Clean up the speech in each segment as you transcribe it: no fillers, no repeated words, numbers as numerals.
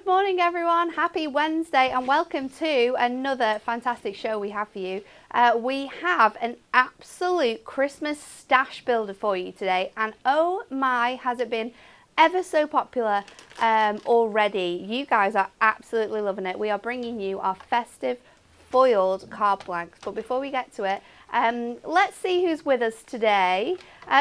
morning everyone, happy Wednesday and welcome to another fantastic show we have for you. We have an absolute Christmas stash builder for you today, and oh my, has it been ever so popular already. You guys are absolutely loving it. We are bringing you our Festive Foiled Card Blanks, but before we get to it, let's see who's with us today.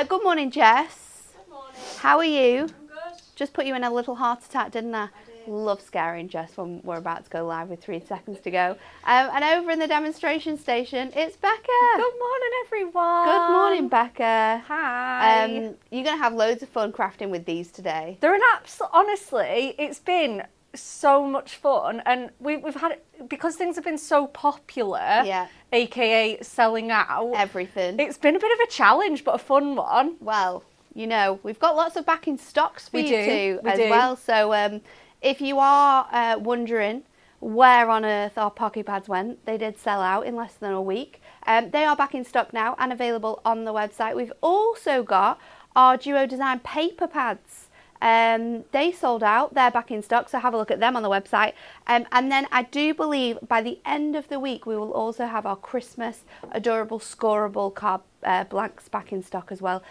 Good morning, Jess. Good morning. How are you? I'm good. Just put you in a little heart attack, didn't I? I did. Love scaring Jess when we're about to go live with 3 seconds to go. And over in the demonstration station, it's Becca. Good morning, everyone. Good morning, Becca. Hi. You're going to have loads of fun crafting with these today. They're an absolute, honestly, it's been so much fun, and we've had, because things have been so popular, Yeah. aka selling out, Everything. it's been a bit of a challenge, but a fun one. Well, you know, we've got lots of backing stocks for We you do, too we as do. well. So if you are wondering where on earth our pocket pads went, they did sell out in less than a week. They are back in stock now and available on the website. We've also got our Duo Design paper pads. They sold out, they're back in stock, so have a look at them on the website. And then I do believe by the end of the week we will also have our Christmas adorable scoreable card blanks back in stock as well,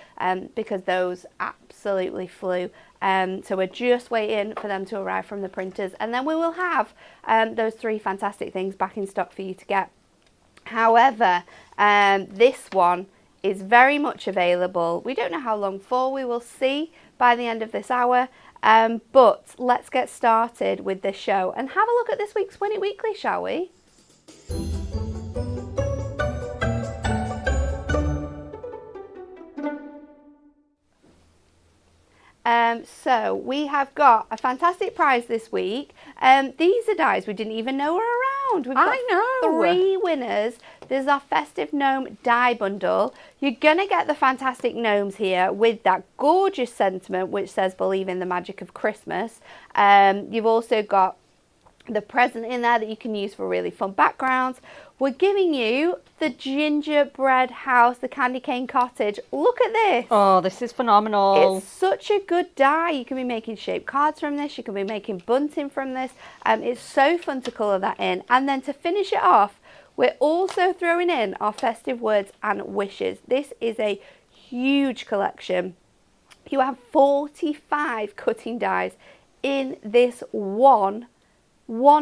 because those absolutely flew. So we're just waiting for them to arrive from the printers, and then we will have those 3 fantastic things back in stock for you to get. However, this one is very much available. We don't know how long for, we will see by the end of this hour, But let's get started with this show and have a look at this week's Win It Weekly, shall we? So we have got a fantastic prize this week. These are dies we didn't even know were around. We've got 3 winners. There's our Festive Gnome die bundle. You're going to get the fantastic gnomes here with that gorgeous sentiment which says believe in the magic of Christmas. You've also got the present in there that you can use for really fun backgrounds. We're giving you the gingerbread house, the candy cane cottage. Look at this. Oh, this is phenomenal. It's such a good die. You can be making shaped cards from this. You can be making bunting from this. It's so fun to colour that in. And then to finish it off, we're also throwing in our festive words and wishes. This is a huge collection. You have 45 cutting dies in this one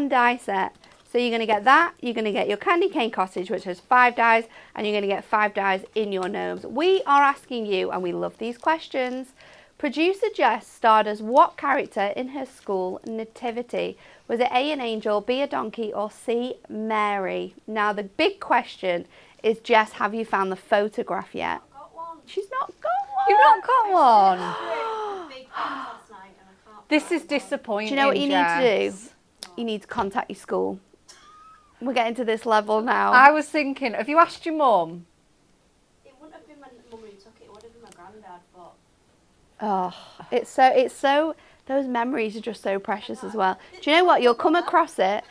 die set. So you're going to get that, you're going to get your candy cane cottage which has 5 dies, and you're going to get 5 dies in your gnomes. We are asking you, and we love these questions, producer Jess starred as what character in her school nativity? Was it A, an angel, B, a donkey, or C, Mary? Now the big question is, Jess, have you found the photograph yet? I've got one. She's not got one. You've not got one. Big thing last night and I can't This find is one. disappointing. Do you know what you need to Jess. do? You need to contact your school. We're getting to this level now. I was thinking, have you asked your mum? It wouldn't have been my mum who took it would have been my granddad, but Oh, it's so, those memories are just so precious as well. Do you know what? You'll come across it.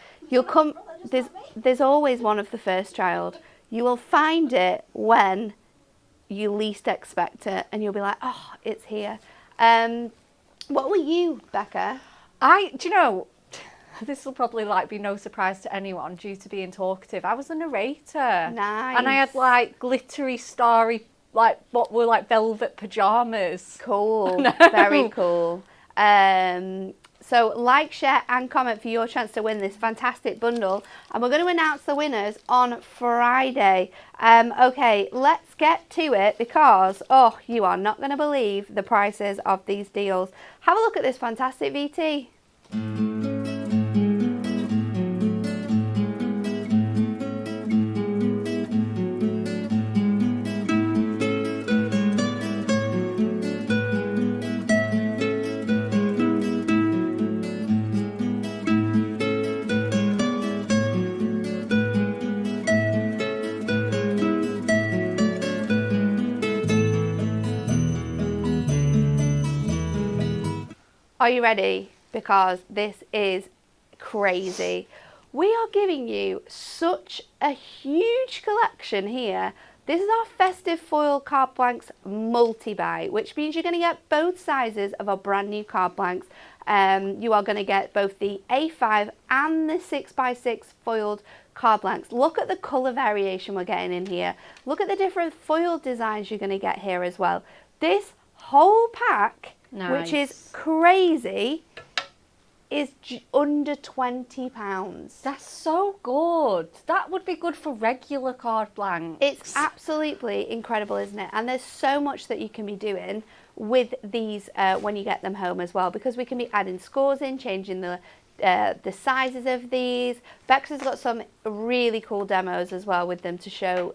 There's always one of the first child. You will find it when you least expect it, and you'll be like, oh, it's here. What were you, Becca? Do you know, this will probably be no surprise to anyone due to being talkative. I was a narrator. Nice. And I had glittery, starry, what were velvet pajamas. Cool. No. Very cool. So like, share and comment for your chance to win this fantastic bundle. And we're going to announce the winners on Friday. Okay, let's get to it because, oh, you are not going to believe the prices of these deals. Have a look at this fantastic VT. Are you ready? Because this is crazy. We are giving you such a huge collection here. This is our Festive Foiled Card Blanks multi-buy, which means you're going to get both sizes of our brand new card blanks. You are going to get both the A5 and the 6x6 foiled card blanks. Look at the colour variation we're getting in here. Look at the different foiled designs you're going to get here as well. This whole pack, which is crazy, is under £20. That's so good. That would be good for regular card blanks. It's absolutely incredible, isn't it? And there's so much that you can be doing with these when you get them home as well, because we can be adding scores in, changing the sizes of these. Bex has got some really cool demos as well with them to show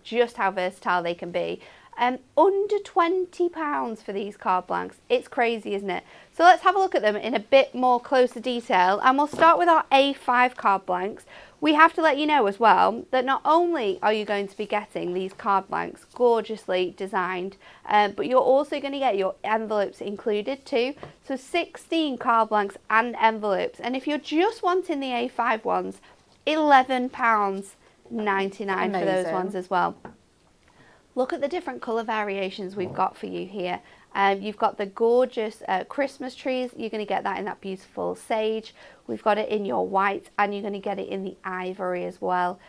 just how versatile they can be. Under £20 for these card blanks. It's crazy, isn't it? So let's have a look at them in a bit more closer detail, and we'll start with our A5 card blanks. We have to let you know as well that not only are you going to be getting these card blanks gorgeously designed, but you're also going to get your envelopes included too. So 16 card blanks and envelopes. And if you're just wanting the A5 ones, £11.99 for those ones as well. Look at the different colour variations we've got for you here. You've got the gorgeous Christmas trees. You're going to get that in that beautiful sage. We've got it in your white, and you're going to get it in the ivory as well.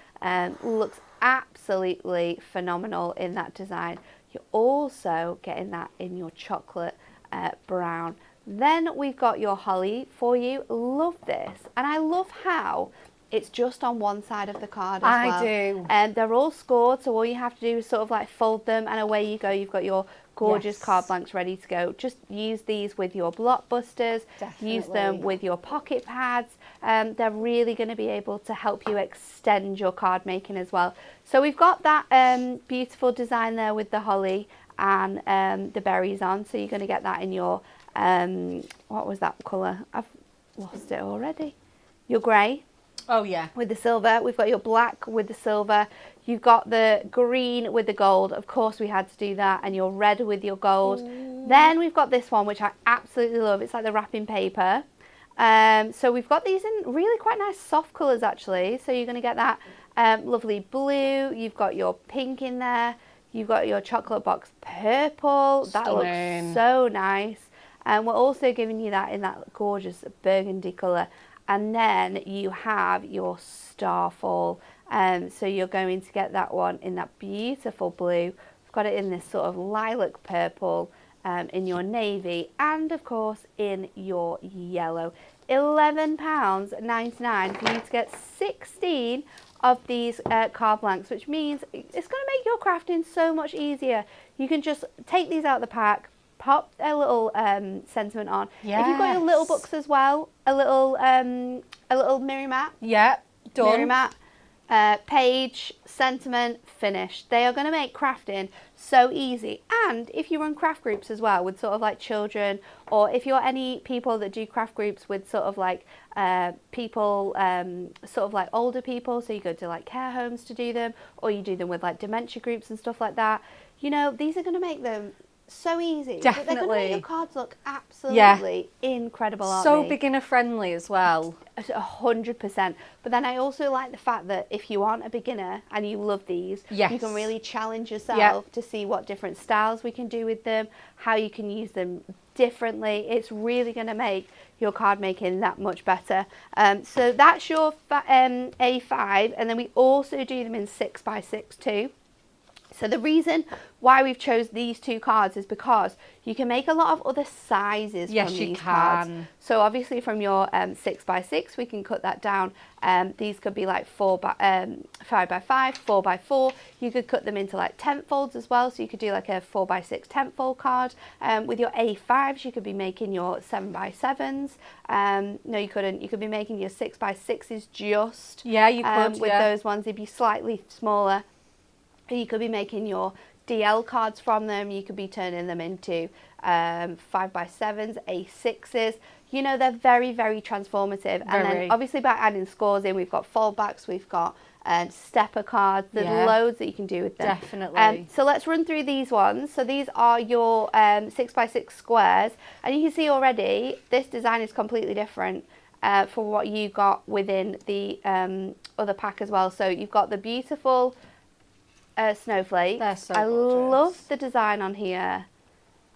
Looks absolutely phenomenal in that design. You're also getting that in your chocolate brown. Then we've got your holly for you. Love this. And I love how it's just on one side of the card as well. I do. And they're all scored, so all you have to do is sort of like fold them, and away you go. You've got your gorgeous card blanks ready to go. Just use these with your blockbusters. Use them with your pocket pads. They're really going to be able to help you extend your card making as well. So we've got that beautiful design there with the holly and the berries on. So you're going to get that in your, what was that colour? I've lost it already. Your grey. Oh yeah. With the silver. We've got your black with the silver. You've got the green with the gold. Of course we had to do that. And your red with your gold. Then we've got this one, which I absolutely love. It's like the wrapping paper. So we've got these in really quite nice soft colours actually. So you're going to get that lovely blue. You've got your pink in there. You've got your chocolate box purple. That looks so nice. And we're also giving you that in that gorgeous burgundy colour. And then you have your starfall. So you're going to get that one in that beautiful blue. We've got it in this sort of lilac purple, in your navy, and of course in your yellow. £11.99 for you to get 16 of these card blanks, which means it's going to make your crafting so much easier. You can just take these out of the pack, pop a little sentiment on. Yes. If you've got your little books as well, a little mirror mat. Yeah, done. Mirror mat, page, sentiment, finished. They are going to make crafting so easy. And if you run craft groups as well with sort of like children, or if you're any people that do craft groups with sort of like people, sort of like older people, so you go to like care homes to do them, or you do them with like dementia groups and stuff like that, you know, these are going to make them so easy. Definitely. They're going to make your cards look absolutely incredible, aren't so they? beginner friendly as well. 100%. But then I also like the fact that if you aren't a beginner and you love these, Yes. you can really challenge yourself to see what different styles we can do with them, how you can use them differently. It's really going to make your card making that much better. So that's your A5, and then we also do them in 6x6 too. So the reason why we've chose these two cards is because you can make a lot of other sizes from these cards. So obviously from your 6x6, we can cut that down. These could be like 5x5, 4x4. You could cut them into like tent folds as well. So you could do like a 4x6 tent fold card. With your A5s, you could be making your 7x7s. No, you couldn't. You could be making your 6x6s just. Yeah, you could. With those ones, they'd be slightly smaller. You could be making your DL cards from them. You could be turning them into 5x7s, A6s. You know, they're very, very transformative. And then obviously by adding scores in, we've got foldbacks, we've got stepper cards. There's loads that you can do with them. Definitely. So let's run through these ones. So these are your 6x6 squares. And you can see already, this design is completely different for what you got within the other pack as well. So you've got the beautiful snowflakes. They're so I gorgeous. love the design on here.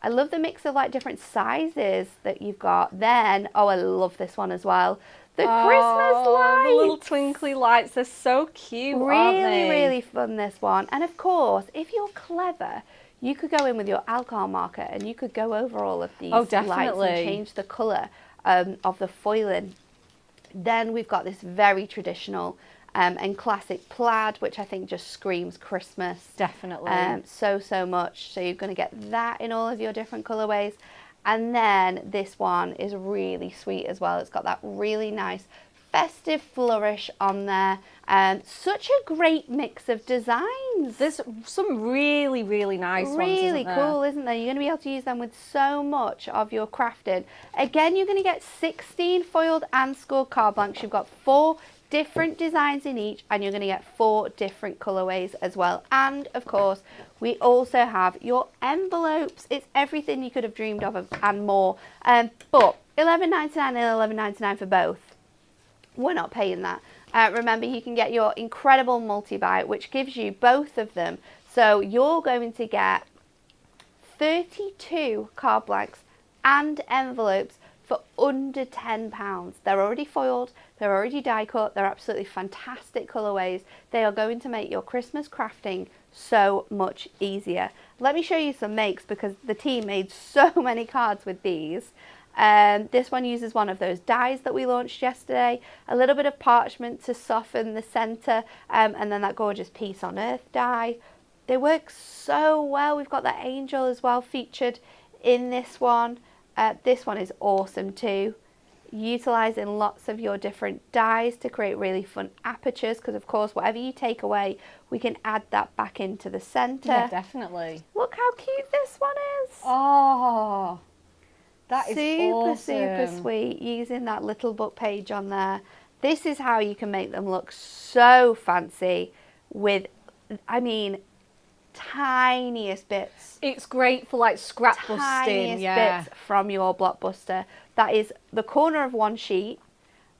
I love the mix of like different sizes that you've got. Then, oh, I love this one as well. The Christmas lights. The little twinkly lights. They're so cute, aren't they? Really fun, this one. And of course, if you're clever, you could go in with your alcohol marker and you could go over all of these lights and change the colour of the foiling. Then we've got this very traditional and classic plaid, which I think just screams Christmas. Definitely. So much. So you're going to get that in all of your different colourways. And then this one is really sweet as well. It's got that really nice festive flourish on there. Such a great mix of designs. There's some really, really nice ones, Really isn't there? cool, isn't there? You're going to be able to use them with so much of your crafting. Again, you're going to get 16 foiled and scored card blanks. You've got 4 different designs in each, and you're going to get 4 different colorways as well. And of course, we also have your envelopes. It's everything you could have dreamed of and more. But $11.99 and $11.99 for both. We're not paying that. Remember, you can get your incredible multi-buy, which gives you both of them. So you're going to get 32 card blanks and envelopes for under £10. They're already foiled, they're already die cut, they're absolutely fantastic colourways. They are going to make your Christmas crafting so much easier. Let me show you some makes, because the team made so many cards with these. This one uses one of those dies that we launched yesterday, a little bit of parchment to soften the centre, and then that gorgeous Peace on Earth die. They work so well. We've got that angel as well featured in this one. This one is awesome too. Utilising lots of your different dies to create really fun apertures, because of course whatever you take away, we can add that back into the centre. Yeah, definitely. Look how cute this one is. Oh, that is super, awesome. super sweet, using that little book page on there. This is how you can make them look so fancy with, I mean, tiniest bits. It's great for like scrapbusting. Tiniest bits from your blockbuster. That is the corner of one sheet,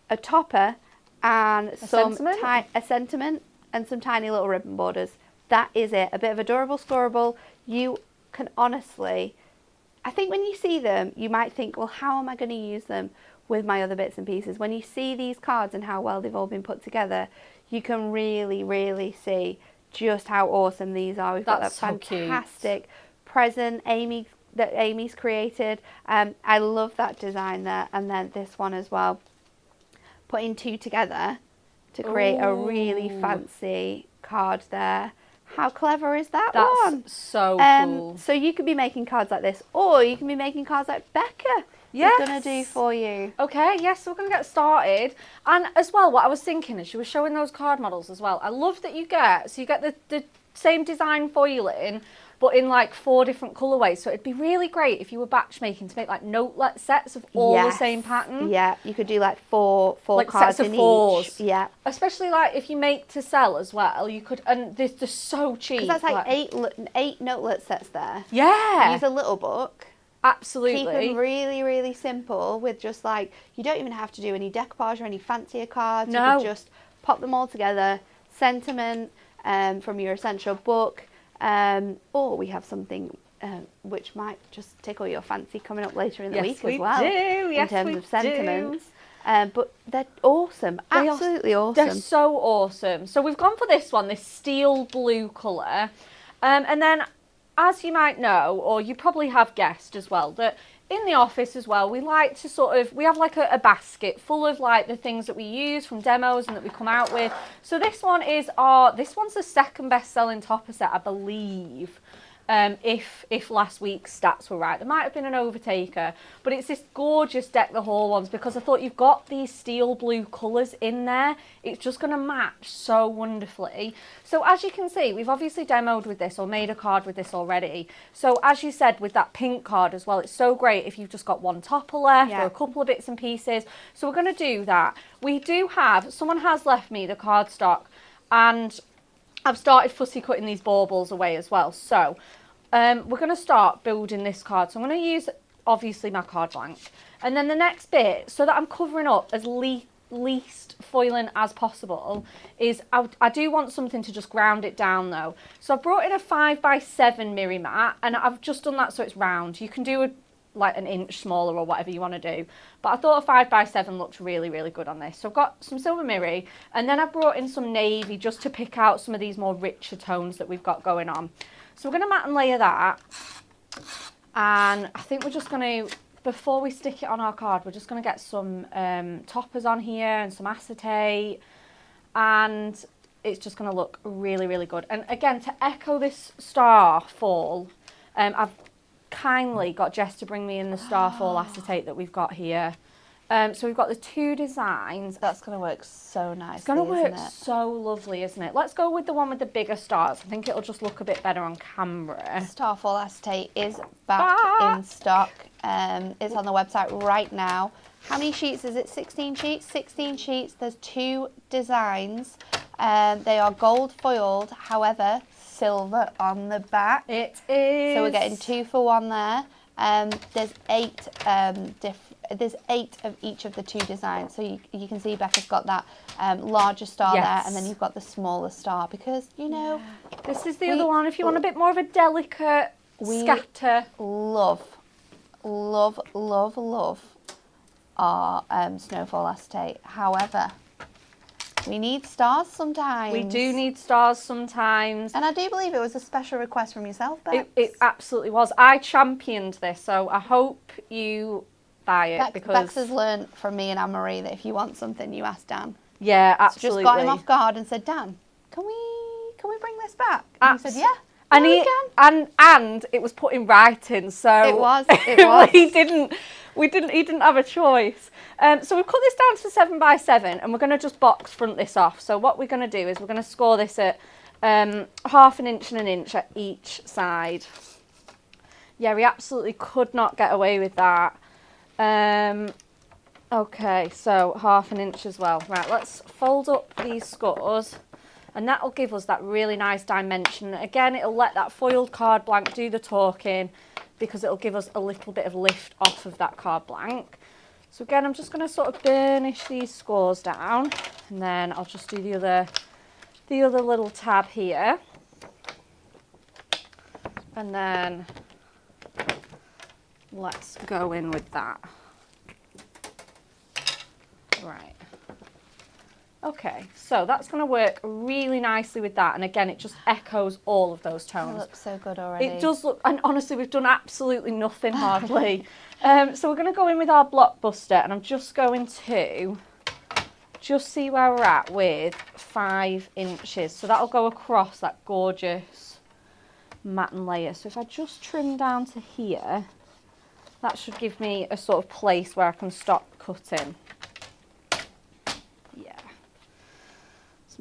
a topper, and a sentiment and some tiny little ribbon borders. That is it. A bit of adorable scorable. You can honestly, I think when you see them, you might think, well, how am I going to use them with my other bits and pieces? When you see these cards and how well they've all been put together, you can really, really see just how awesome these are. We've got that fantastic present that Amy's created. I love that design there, and then this one as well. Putting two together to create a really fancy card there. How clever is that one? That's so cool. So you could be making cards like this, or you can be making cards like Becca is going to do for you. Okay, yes, so we're going to get started. And as well, what I was thinking as you were showing those card models as well, I love that you get the same design foiling, but in like 4 different colourways. So it'd be really great if you were batch making to make like notelet sets of all the same pattern. Yeah, you could do like four like cards sets of in 4s. each. Yeah. Especially like if you make to sell as well, you could, and they're so cheap. Because that's like 8 notelet sets there. Yeah. Use a little book. Absolutely. Keep them really, really simple with just like, you don't even have to do any decoupage or any fancier cards. No. You can just pop them all together. Sentiment from your essential book. Or we have something which might just tickle your fancy coming up later in the week as well. Yes, in terms of sentiments. But they're awesome. Absolutely awesome. They're so awesome. So we've gone for this one, this steel blue colour. And then, as you might know, or you probably have guessed as well, that in the office as well, we like to we have like a basket full of like the things that we use from demos and that we come out with. So this one is this one's the second best selling topper set, I believe. If last week's stats were right. There might have been an overtaker, but it's this gorgeous Deck the Hall ones, because I thought you've got these steel blue colours in there. It's just going to match so wonderfully. So as you can see, we've obviously demoed with this or made a card with this already. So as you said, with that pink card as well, it's so great if you've just got one topper left or a couple of bits and pieces. So we're going to do that. We do have, someone has left me the cardstock, and I've started fussy cutting these baubles away as well. So we're going to start building this card. So I'm going to use, obviously, my card blank. And then the next bit, so that I'm covering up as least foiling as possible, is I do want something to just ground it down though. So I've brought in a 5x7 mirror mat, and I've just done that so it's round. You can do like an inch smaller or whatever you want to do, but I thought a 5x7 looked really, really good on this. So I've got some silver mirror, and then I've brought in some navy just to pick out some of these more richer tones that we've got going on. So we're going to mat and layer that, and I think we're just going to, before we stick it on our card, we're just going to get some toppers on here and some acetate, and it's just going to look really, really good. And again, to echo this star fall, I've kindly got Jess to bring me in the Starfall acetate that we've got here. So we've got the 2 designs. That's going to work so nicely. It's going to work so lovely, isn't it? Let's go with the one with the bigger stars. I think it'll just look a bit better on camera. Starfall acetate is back in stock. It's on the website right now. How many sheets is it? 16 sheets? 16 sheets. There's 2 designs. They are gold foiled, however, silver on the back. It is. So we're getting 2 for 1 there. There's 8 there's 8 of each of the 2 designs. So you can see Becca's got that larger star there, and then you've got the smaller star, because, you know, this is the other one if you want a bit more of a delicate scatter. Love our snowfall acetate. However, we need stars sometimes. We do need stars sometimes. And I do believe it was a special request from yourself, Bex. It absolutely was. I championed this, so I hope you buy it because Bex has learned from me and Anne-Marie that if you want something, you ask Dan. yeah, So absolutely. just got him off guard and said, Dan, can we bring this back? And he said, yeah. And yeah, he we can. and it was put in writing, so It was. he didn't have a choice. So we've cut this down to 7 by 7, and we're going to just box front this off. So what we're going to do is we're going to score this at half an inch and an inch at each side. Yeah, we absolutely could not get away with that. Okay, so half an inch as well. Right, let's fold up these scores. And that'll give us that really nice dimension. Again, it'll let that foiled card blank do the talking because it'll give us a little bit of lift off of that card blank. So again, I'm just going to sort of burnish these scores down, and then I'll just do the other little tab here. And then let's go in with that. Right. Okay, so that's going to work really nicely with that, and again, it just echoes all of those tones. It looks so good already. It does look, and honestly, we've done absolutely nothing hardly. So we're going to go in with our blockbuster, and I'm just going to just see where we're at with 5 inches. So that'll go across that gorgeous matten layer. So if I just trim down to here, that should give me a sort of place where I can stop cutting.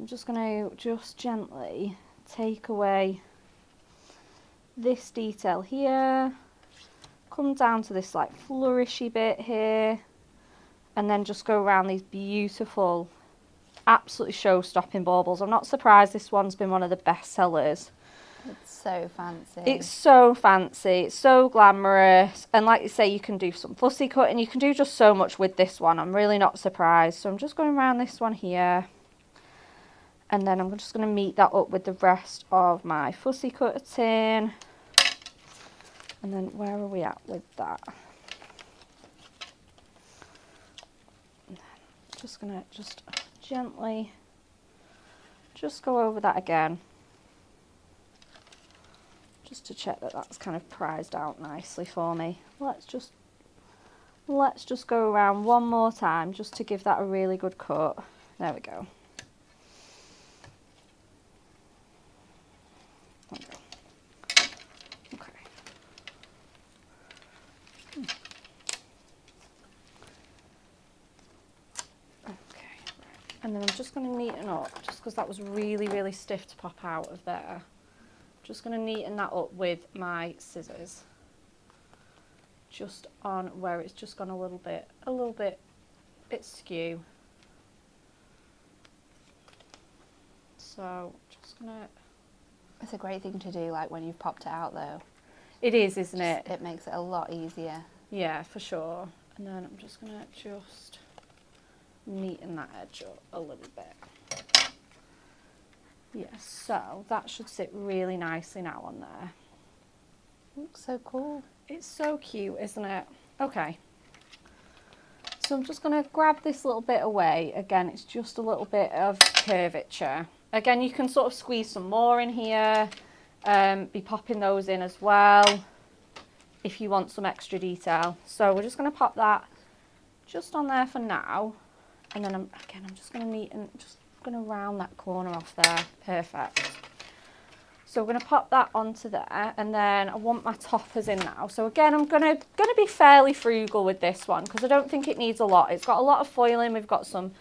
I'm just going to just gently take away this detail here, come down to this like flourishy bit here, and then just go around these beautiful, absolutely show-stopping baubles. I'm not surprised this one's been one of the best sellers. It's so fancy. It's so fancy, it's so glamorous, and like you say, you can do some fussy cutting, you can do just so much with this one. I'm really not surprised. So I'm just going around this one here. And then I'm just going to meet that up with the rest of my fussy cut tin. And then where are we at with that? Just going to just gently just go over that again. Just to check that that's kind of prized out nicely for me. Let's just go around one more time just to give that a really good cut. There we go. Okay. And then I'm just going to neaten up, just because that was really, really stiff to pop out of there. Just going to neaten that up with my scissors. Just on where it's just gone a little bit skew. So just going to... It's a great thing to do, like when you've popped it out though. It is, isn't it? It makes it a lot easier. Yeah, for sure. And then I'm just going to just neaten that edge up a little bit. Yeah, so that should sit really nicely now on there. Looks so cool. It's so cute, isn't it? Okay. So I'm just going to grab this little bit away. Again, it's just a little bit of curvature. Again, you can sort of squeeze some more in here, be popping those in as well if you want some extra detail. So we're just going to pop that just on there for now, and then I'm just going to neaten, just going to round that corner off there. Perfect. So we're going to pop that onto there, and then I want my toppers in now. So again, I'm going to be fairly frugal with this one because I don't think it needs a lot. It's got a lot of foiling. We've got some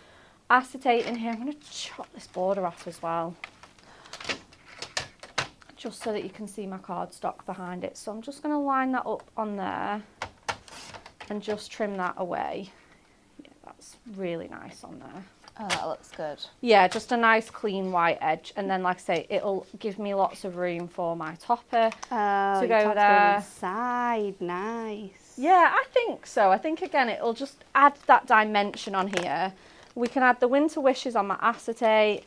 acetate in here. I'm going to chop this border off as well, just so that you can see my cardstock behind it. So I'm just going to line that up on there and just trim that away. Yeah, that's really nice on there. Oh, that looks good. Yeah, just a nice clean white edge, and then like I say, it'll give me lots of room for my topper to go there. Inside, nice. Yeah, I think so. I think again, it'll just add that dimension on here. We can add the winter wishes on my acetate,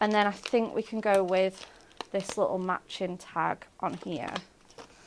and then I think we can go with this little matching tag on here.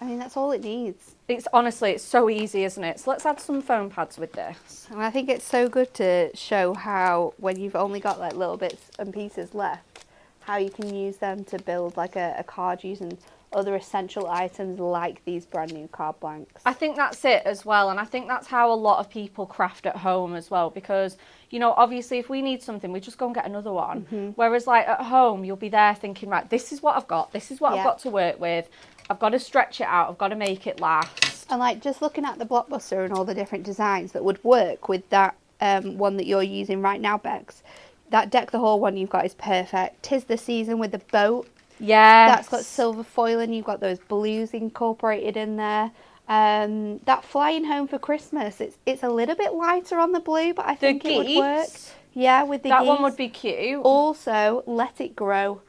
I mean, that's all it needs. It's honestly, it's so easy, isn't it? So let's add some foam pads with this. And I think it's so good to show how, when you've only got like little bits and pieces left, how you can use them to build like a card using other essential items like these brand new card blanks. I think that's it as well, and I think that's how a lot of people craft at home as well, because, you know, obviously if we need something, we just go and get another one. Whereas like at home, you'll be there thinking, right, this is what I've got, this is what I've got to work with, I've got to stretch it out, I've got to make it last. And like just looking at the Blockbuster and all the different designs that would work with that one that you're using right now, Bex, that Deck the Hall one you've got is perfect. 'Tis the season with the boat. Yeah, That's got silver foil and you've got those blues incorporated in there. That Flying Home for Christmas, it's a little bit lighter on the blue, but I think it would work. Yeah, with the that one geese. would be cute. Also, Let It Grow.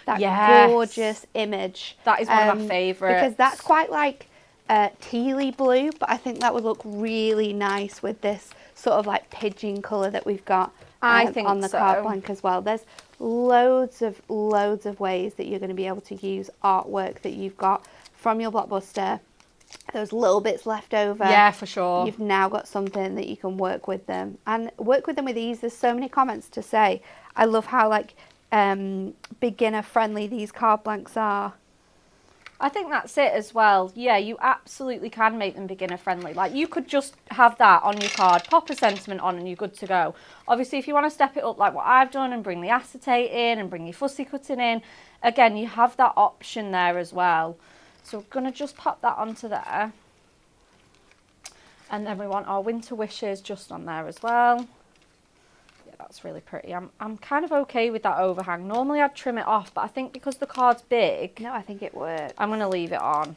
That gorgeous image. That is one of my favourites. Because that's quite like tealy blue, but I think that would look really nice with this sort of like pigeon colour that we've got on the card blank as well. There's loads of ways that you're going to be able to use artwork that you've got from your Blockbuster. Those little bits left over. Yeah, for sure. You've now got something that you can work with them and work with them with ease. There's so many comments to say. I love how like beginner friendly these card blanks are. I think that's it as well. Yeah, you absolutely can make them beginner friendly. Like you could just have that on your card, pop a sentiment on and you're good to go. Obviously, if you want to step it up like what I've done and bring the acetate in and bring your fussy cutting in, again, you have that option there as well. So we're going to just pop that onto there. And then we want our winter wishes just on there as well. Yeah, that's really pretty. I'm kind of okay with that overhang. Normally I'd trim it off, but I think because the card's big... No, I think it works. I'm going to leave it on.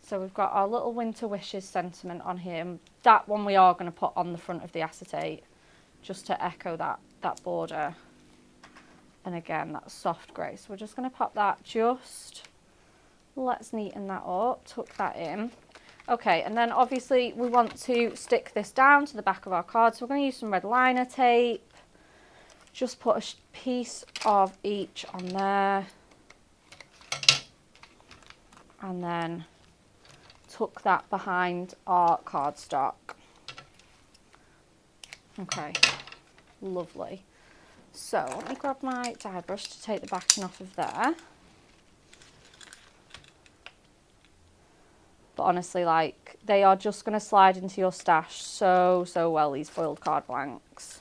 So we've got our little winter wishes sentiment on here. And that one we are going to put on the front of the acetate, just to echo that border. And again, that soft grey. So we're just going to pop that just... Let's neaten that up, tuck that in. Okay, and then obviously we want to stick this down to the back of our card. So we're going to use some red liner tape. Just put a piece of each on there. And then tuck that behind our cardstock. Okay, lovely. So let me grab my die brush to take the backing off of there. But honestly, like, they are just going to slide into your stash so well, these foiled card blanks.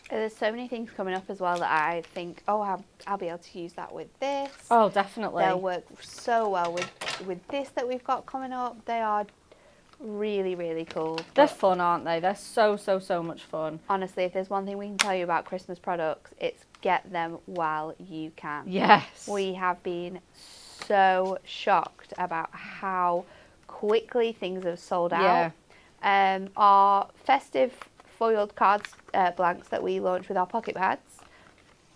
There's so many things coming up as well that I think, oh, I'll be able to use that with this. Oh, definitely. They'll work so well with this that we've got coming up. They are really, really cool. They're fun, aren't they? They're so much fun. Honestly, if there's one thing we can tell you about Christmas products, it's get them while you can. Yes. We have been so shocked about how quickly things have sold out. Our festive foiled cards blanks that we launched with our pocket pads,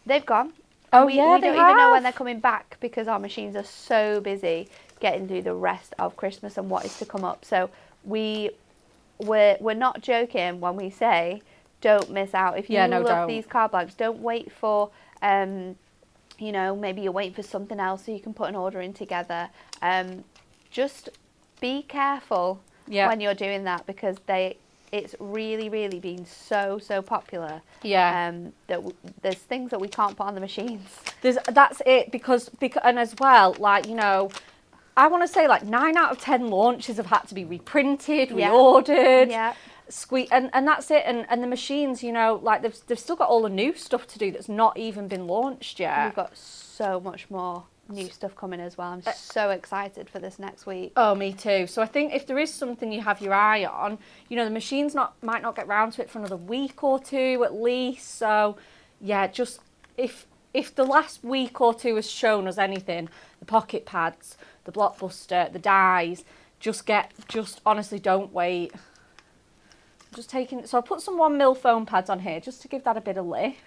they've gone. Oh, we yeah, don't even know when they're coming back because our machines are so busy getting through the rest of Christmas and what is to come up. So we're not joking when we say don't miss out. If you love these card blanks, don't wait for you know, maybe you're waiting for something else so you can put an order in together. Just be careful when you're doing that because it's really been so popular. That there's things that we can't put on the machines. That's it because and as well, like, you know, I want to say like 9 out of 10 launches have had to be reprinted, reordered. And that's it. And the machines, you know, like they've still got all the new stuff to do that's not even been launched yet. We've got so much more new stuff coming as well. I'm so excited for this next week. Oh, me too. So I think if there is something you have your eye on, you know, the machines might not get round to it for another week or two at least. So yeah, just if the last week or two has shown us anything, the pocket pads, the Blockbuster, the dies, just honestly don't wait. Just taking, so I'll put some 1mm foam pads on here just to give that a bit of lift.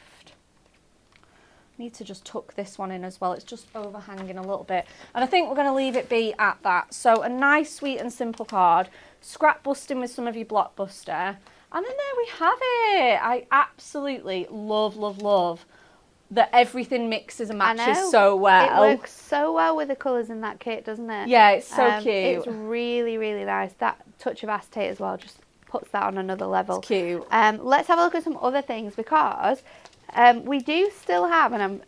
Need to just tuck this one in as well. It's just overhanging a little bit. And I think we're going to leave it be at that. So a nice, sweet and simple card. Scrap busting with some of your Blockbuster. And then there we have it. I absolutely love that everything mixes and matches so well. It works so well with the colours in that kit, doesn't it? Yeah, it's so cute. It's really nice. That touch of acetate as well just puts that on another level. It's cute. Let's have a look at some other things because We do still have, and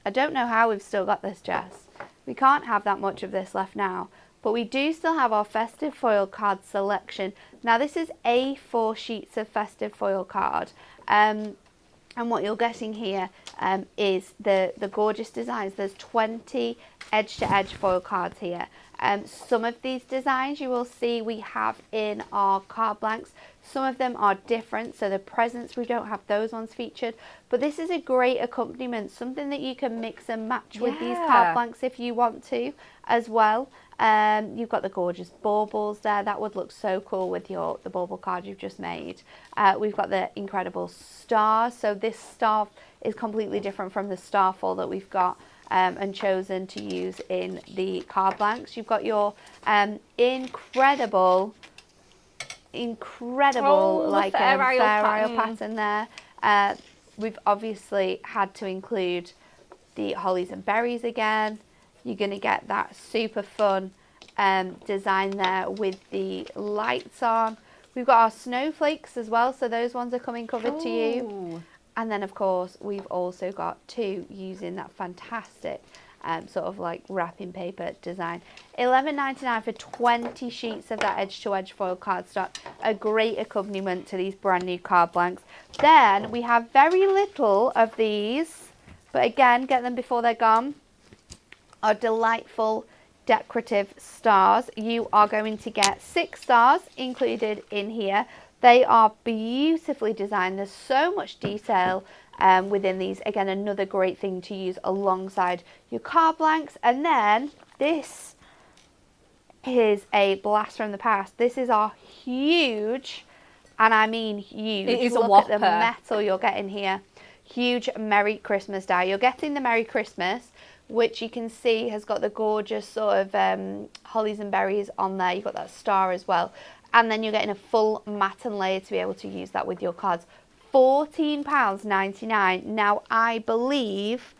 I don't know how we've still got this, Jess. We can't have that much of this left now, but we do still have our Festive Foiled Card selection. Now this is A4 sheets of Festive Foil card. And what you're getting here is the gorgeous designs. There's 20 edge-to-edge foil cards here. Some of these designs you will see we have in our card blanks. Some of them are different, so the presents, we don't have those ones featured. But this is a great accompaniment, something that you can mix and match with these card blanks if you want to as well. You've got the gorgeous baubles there. That would look so cool with the bauble card you've just made. We've got the incredible stars. So this star is completely different from the starfall that we've got and chosen to use in the card blanks. You've got your incredible like Fair Isle pattern there. We've obviously had to include the hollies and berries again. You're going to get that super fun design there with the lights on. We've got our snowflakes as well, so those ones are coming covered to you. And then of course we've also got two using that fantastic sort of like wrapping paper design. $11.99 for 20 sheets of that edge-to-edge foil cardstock. A great accompaniment to these brand new card blanks. Then we have very little of these, but again, get them before they're gone. Our delightful decorative stars. You are going to get 6 stars included in here. They are beautifully designed. There's so much detail within these. Again, another great thing to use alongside your card blanks. And then this is a blast from the past. This is our huge, and I mean huge. It is Look a whopper. at the metal you're getting here. Huge Merry Christmas die. You're getting the Merry Christmas, which you can see has got the gorgeous sort of hollies and berries on there. You've got that star as well. And then you're getting a full matte and layer to be able to use that with your cards. £14.99. Now, I believe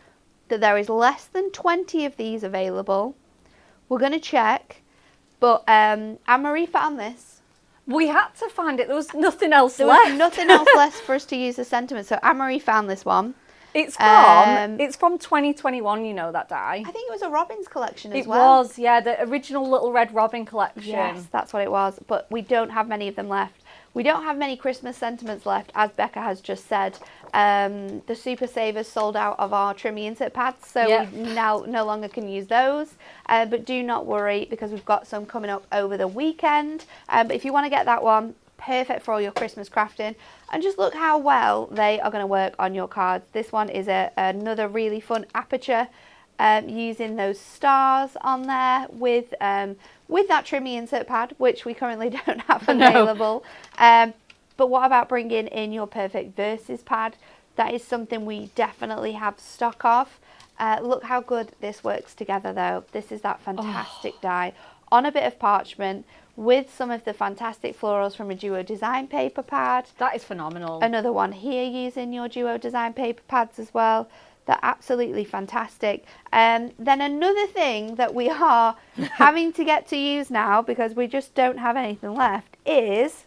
that there is less than 20 of these available. We're going to check. But Anne-Marie found this. We had to find it. There was nothing else There left. was nothing else left for us to use the sentiment. So Anne-Marie found this one. It's from 2021, you know, that die. I think it was a Robin's collection as It well. was, yeah, the original Little Red Robin collection. Yes, that's what it was. But we don't have many of them left. We don't have many Christmas sentiments left, as Becca has just said. The Super Savers sold out of our trimmy insert pads, so we now no longer can use those. But do not worry, because we've got some coming up over the weekend. But if you want to get that one, perfect for all your Christmas crafting. And just look how well they are going to work on your cards. This one is another really fun Aperture, using those stars on there with that trimmy insert pad, which we currently don't have available. But what about bringing in your perfect Versus pad? That is something we definitely have stock of. Look how good this works together though. This is that fantastic die on a bit of parchment, with some of the fantastic florals from a Duo design paper pad. That is phenomenal. Another one here using your Duo design paper pads as well. They're absolutely fantastic. Then another thing that we are having to get to use now, because we just don't have anything left, is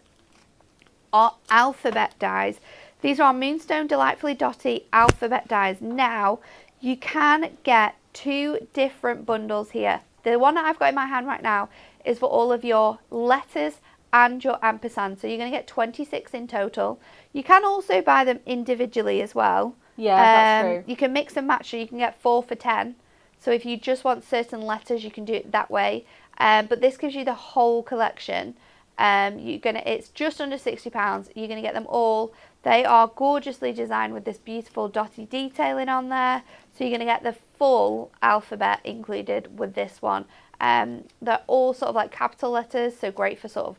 our alphabet dies. These are our Moonstone Delightfully Dotty alphabet dies. Now, you can get 2 different bundles here. The one that I've got in my hand right now is for all of your letters and your ampersand. So you're going to get 26 in total. You can also buy them individually as well. Yeah, that's true. You can mix and match, so you can get 4 for 10. So if you just want certain letters, you can do it that way. But this gives you the whole collection. It's just under £60. You're going to get them all. They are gorgeously designed with this beautiful dotty detailing on there. So you're going to get the full alphabet included with this one. They're all sort of like capital letters, so great for sort of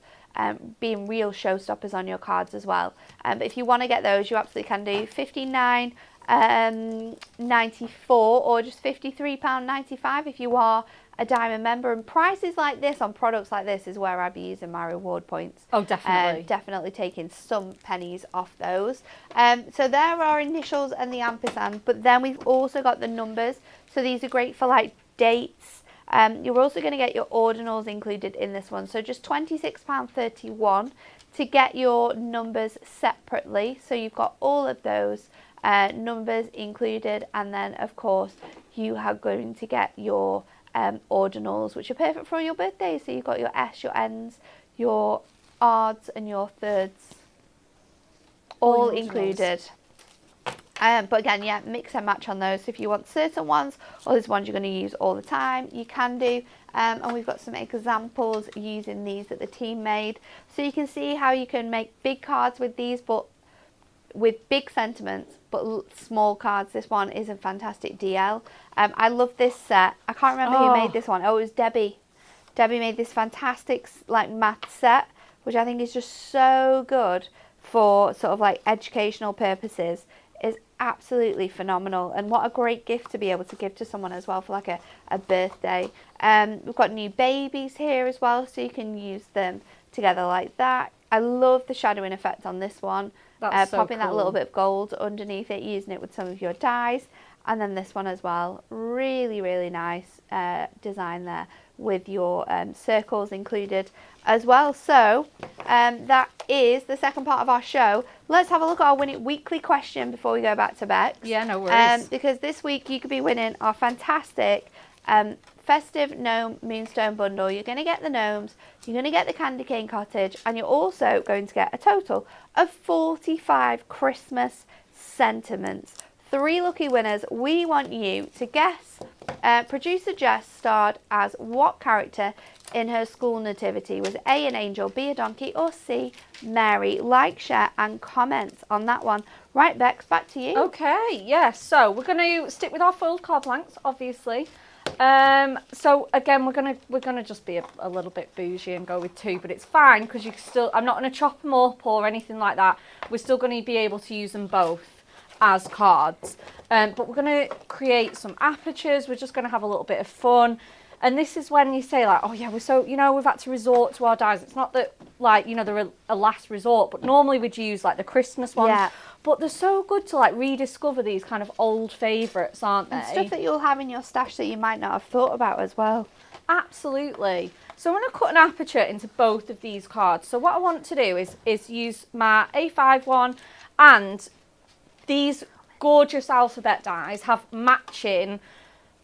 being real showstoppers on your cards as well. But if you want to get those, you absolutely can do £59.94 or just £53.95 if you are a Diamond member. And prices like this on products like this is where I'd be using my reward points. Oh, definitely. Definitely taking some pennies off those. So there are initials and the ampersand, but then we've also got the numbers. So these are great for like dates. You're also going to get your ordinals included in this one. So just £26.31 to get your numbers separately. So you've got all of those numbers included, and then of course you are going to get your ordinals, which are perfect for your birthday. So you've got your S, your N's, your odds and your thirds all included. But again, yeah, mix and match on those. So if you want certain ones or there's ones you're going to use all the time, you can do. And we've got some examples using these that the team made. So you can see how you can make big cards with these, but with big sentiments, but small cards. This one is a fantastic DL. I love this set. I can't remember who made this one. Oh, it was Debbie. Debbie made this fantastic like math set, which I think is just so good for sort of like educational purposes. Is absolutely phenomenal, and what a great gift to be able to give to someone as well for like a birthday. We've got new babies here as well, so you can use them together like that. I love the shadowing effect on this one. That's so popping cool. that little bit of gold underneath it, using it with some of your dies, and then this one as well. Really, really nice design there with your circles included as well. So that is the second part of our show. Let's have a look at our Win It Weekly question before we go back to Bex. Yeah, no worries. Because this week you could be winning our fantastic Festive Gnome Moonstone bundle. You're going to get the gnomes, you're going to get the Candy Cane Cottage, and you're also going to get a total of 45 Christmas sentiments. 3 lucky winners. We want you to guess. Producer Jess starred as what character in her school nativity? Was A, an angel, B, a donkey, or C, Mary? Like, share, and comment on that one. Right, Bex, back to you. Okay, yeah, so we're going to stick with our foiled card blanks, obviously. So again, we're gonna just be a little bit bougie and go with 2, but it's fine because you can still. I'm not going to chop them up or anything like that. We're still going to be able to use them both as cards, but we're going to create some apertures. We're just going to have a little bit of fun. And this is when you say like, oh yeah, we're so, we've had to resort to our dies. It's not that like, they're a last resort, but normally we'd use like the Christmas ones. Yeah. But they're so good to like rediscover these kind of old favourites, aren't they? And stuff that you'll have in your stash that you might not have thought about as well. Absolutely. So I'm going to cut an aperture into both of these cards. So what I want to do is use my A5 one, and these gorgeous alphabet dies have matching.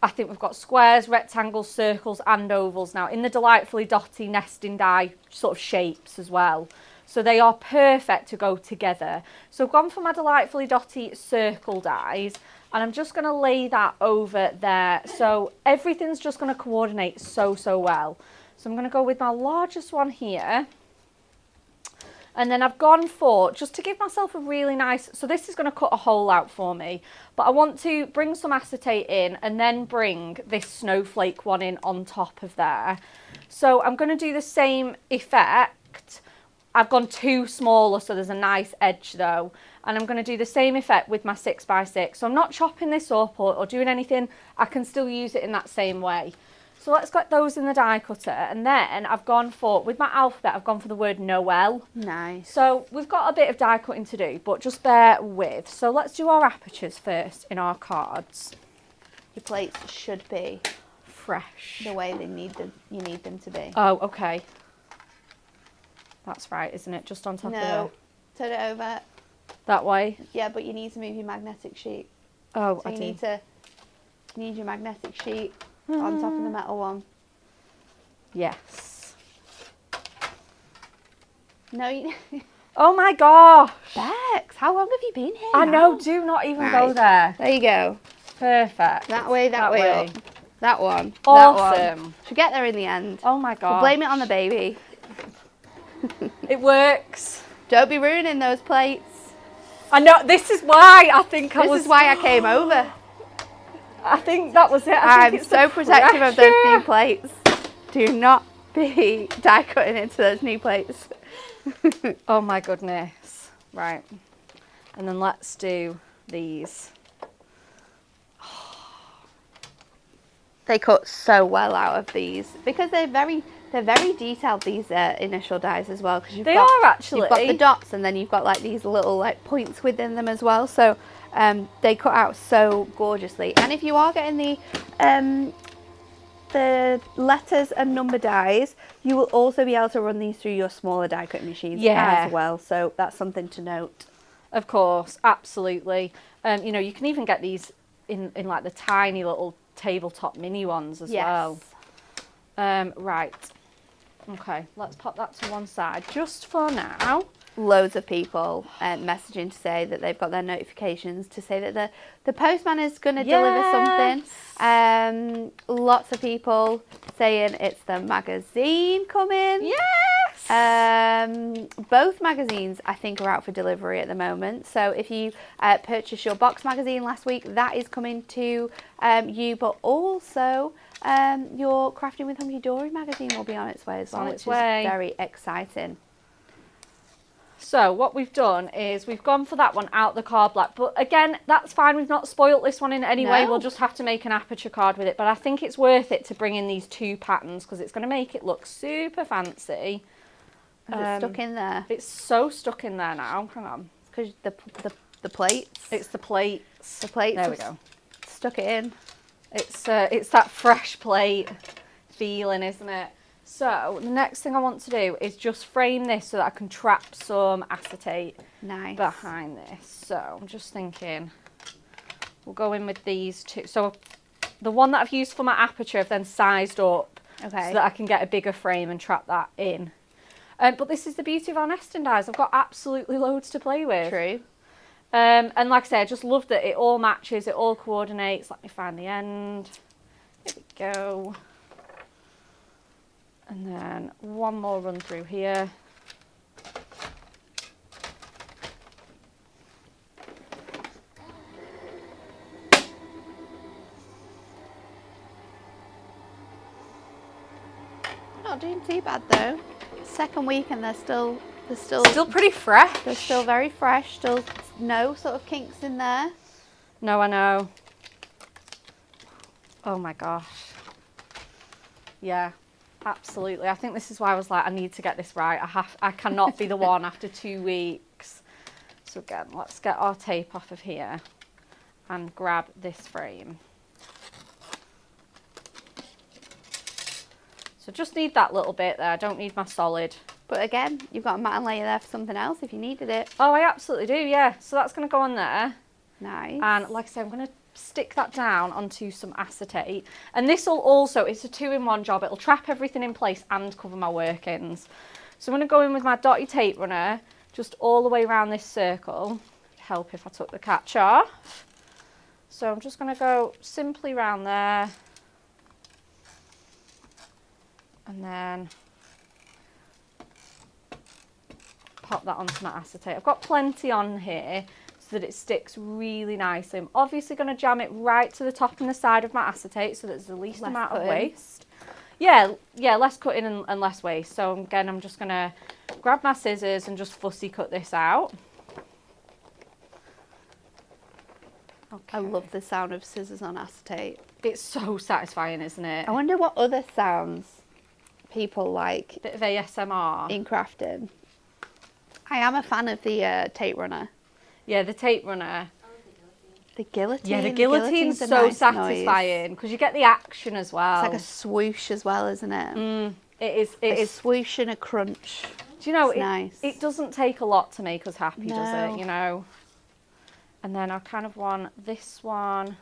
I think we've got squares, rectangles, circles and ovals now in the delightfully dotty nesting die sort of shapes as well. So they are perfect to go together. So I've gone for my delightfully dotty circle dies, and I'm just going to lay that over there. So everything's just going to coordinate so well. So I'm going to go with my largest one here. And then I've gone for, just to give myself a really nice, so this is going to cut a hole out for me, but I want to bring some acetate in and then bring this snowflake one in on top of there. So I'm going to do the same effect. I've gone too smaller, so there's a nice edge though. And I'm going to do the same effect with my 6x6. So I'm not chopping this up or doing anything. I can still use it in that same way. So let's get those in the die cutter, and then I've gone for, with my alphabet, I've gone for the word Noel. Nice. So we've got a bit of die cutting to do, but just bear with. So let's do our apertures first in our cards. Your plates should be fresh, the way you need them to be. Oh, okay. That's right, isn't it? Just on top of it. No, turn it over. That way? Yeah, but you need to move your magnetic sheet. Oh, so I you do. need your magnetic sheet on top of the metal one. Yes. No, oh my gosh. Bex, how long have you been here? I know, do not even go there. There you go. Perfect. That way up. That one. Awesome. That one. Should get there in the end. Oh my god. We'll blame it on the baby. It works. Don't be ruining those plates. I know, this is why I think This is why I came over. I think that was it. I'm so protective of those new plates. Do not be die cutting into those new plates. Oh my goodness. Right. And then let's do these. They cut so well out of these because they're very detailed, these initial dies as well, because you've got the dots and then you've got like these little like points within them as well, so they cut out so gorgeously. And if you are getting the letters and number dies, you will also be able to run these through your smaller die cutting machines as well, so that's something to note. Of course, absolutely. You know, you can even get these in like the tiny little tabletop mini ones as well. Right. Okay, let's pop that to one side just for now. Loads of people messaging to say that they've got their notifications to say that the postman is going to deliver something. Lots of people saying it's the magazine coming. Yes! Both magazines, I think, are out for delivery at the moment. So if you purchased your box magazine last week, that is coming to you. But also, your Crafting with Hunky Dory magazine will be on its way as well, which is very exciting. So what we've done is we've gone for that one out the card black. But again, that's fine. We've not spoilt this one in any way. We'll just have to make an Aperture card with it. But I think it's worth it to bring in these two patterns because it's going to make it look super fancy. Is it stuck in there? It's so stuck in there now. Hang on. Because the plates. It's the plates. The plates. There we go. Stuck it in. It's that fresh plate feeling, isn't it? So the next thing I want to do is just frame this so that I can trap some acetate behind this. So I'm just thinking we'll go in with these two. So the one that I've used for my Aperture I've then sized up so that I can get a bigger frame and trap that in. But this is the beauty of our nesting dies. I've got absolutely loads to play with. True. And like I say, I just love that it all matches, it all coordinates. Let me find the end. Here we go. And then one more run through here. Not doing too bad though. Second week and they're still pretty fresh. They're still very fresh. Still no sort of kinks in there. No, I know. Oh my gosh. Yeah, absolutely. I think this is why I was like, I need to get this right. I cannot be the one after 2 weeks. So again, let's get our tape off of here and grab this frame. So just need that little bit there. I don't need my solid. But again, you've got a matte layer there for something else if you needed it. Oh, I absolutely do, yeah. So that's going to go on there. Nice. And like I said, I'm going to stick that down onto some acetate. And this will also, it's a 2-in-1 job. It'll trap everything in place and cover my work-ins. So I'm going to go in with my dotty tape runner just all the way around this circle. It'd help if I took the catch off. So I'm just going to go simply around there. And then pop that onto my acetate. I've got plenty on here so that it sticks really nicely. I'm obviously going to jam it right to the top and the side of my acetate so that there's the least amount of waste. Yeah, less cutting and less waste. So again, I'm just going to grab my scissors and just fussy cut this out. Okay. I love the sound of scissors on acetate. It's so satisfying, isn't it? I wonder what other sounds people like. Bit of ASMR. In crafting. I am a fan of the tape runner. Yeah, the tape runner. The guillotine. Yeah, the guillotine's so nice satisfying because you get the action as well. It's like a swoosh as well, isn't it? It is. It is. Swoosh and a crunch. Do you know, nice. It doesn't take a lot to make us happy, does it? You know? And then I kind of want this one.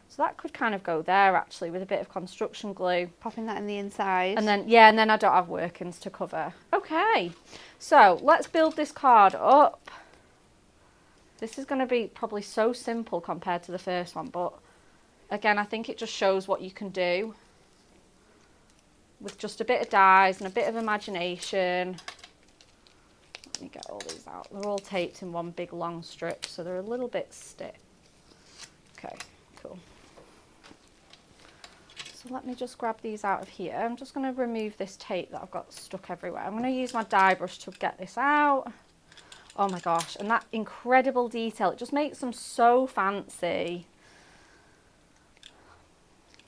So that could kind of go there actually with a bit of construction glue. Popping that in the inside. And then, yeah, and then I don't have workings to cover. Okay, so let's build this card up. This is going to be probably so simple compared to the first one, but again, I think it just shows what you can do with just a bit of dies and a bit of imagination. Let me get all these out. They're all taped in one big long strip, so they're a little bit stiff. Okay, cool. So let me just grab these out of here. I'm just going to remove this tape that I've got stuck everywhere. I'm going to use my die brush to get this out. Oh my gosh, and that incredible detail, it just makes them so fancy.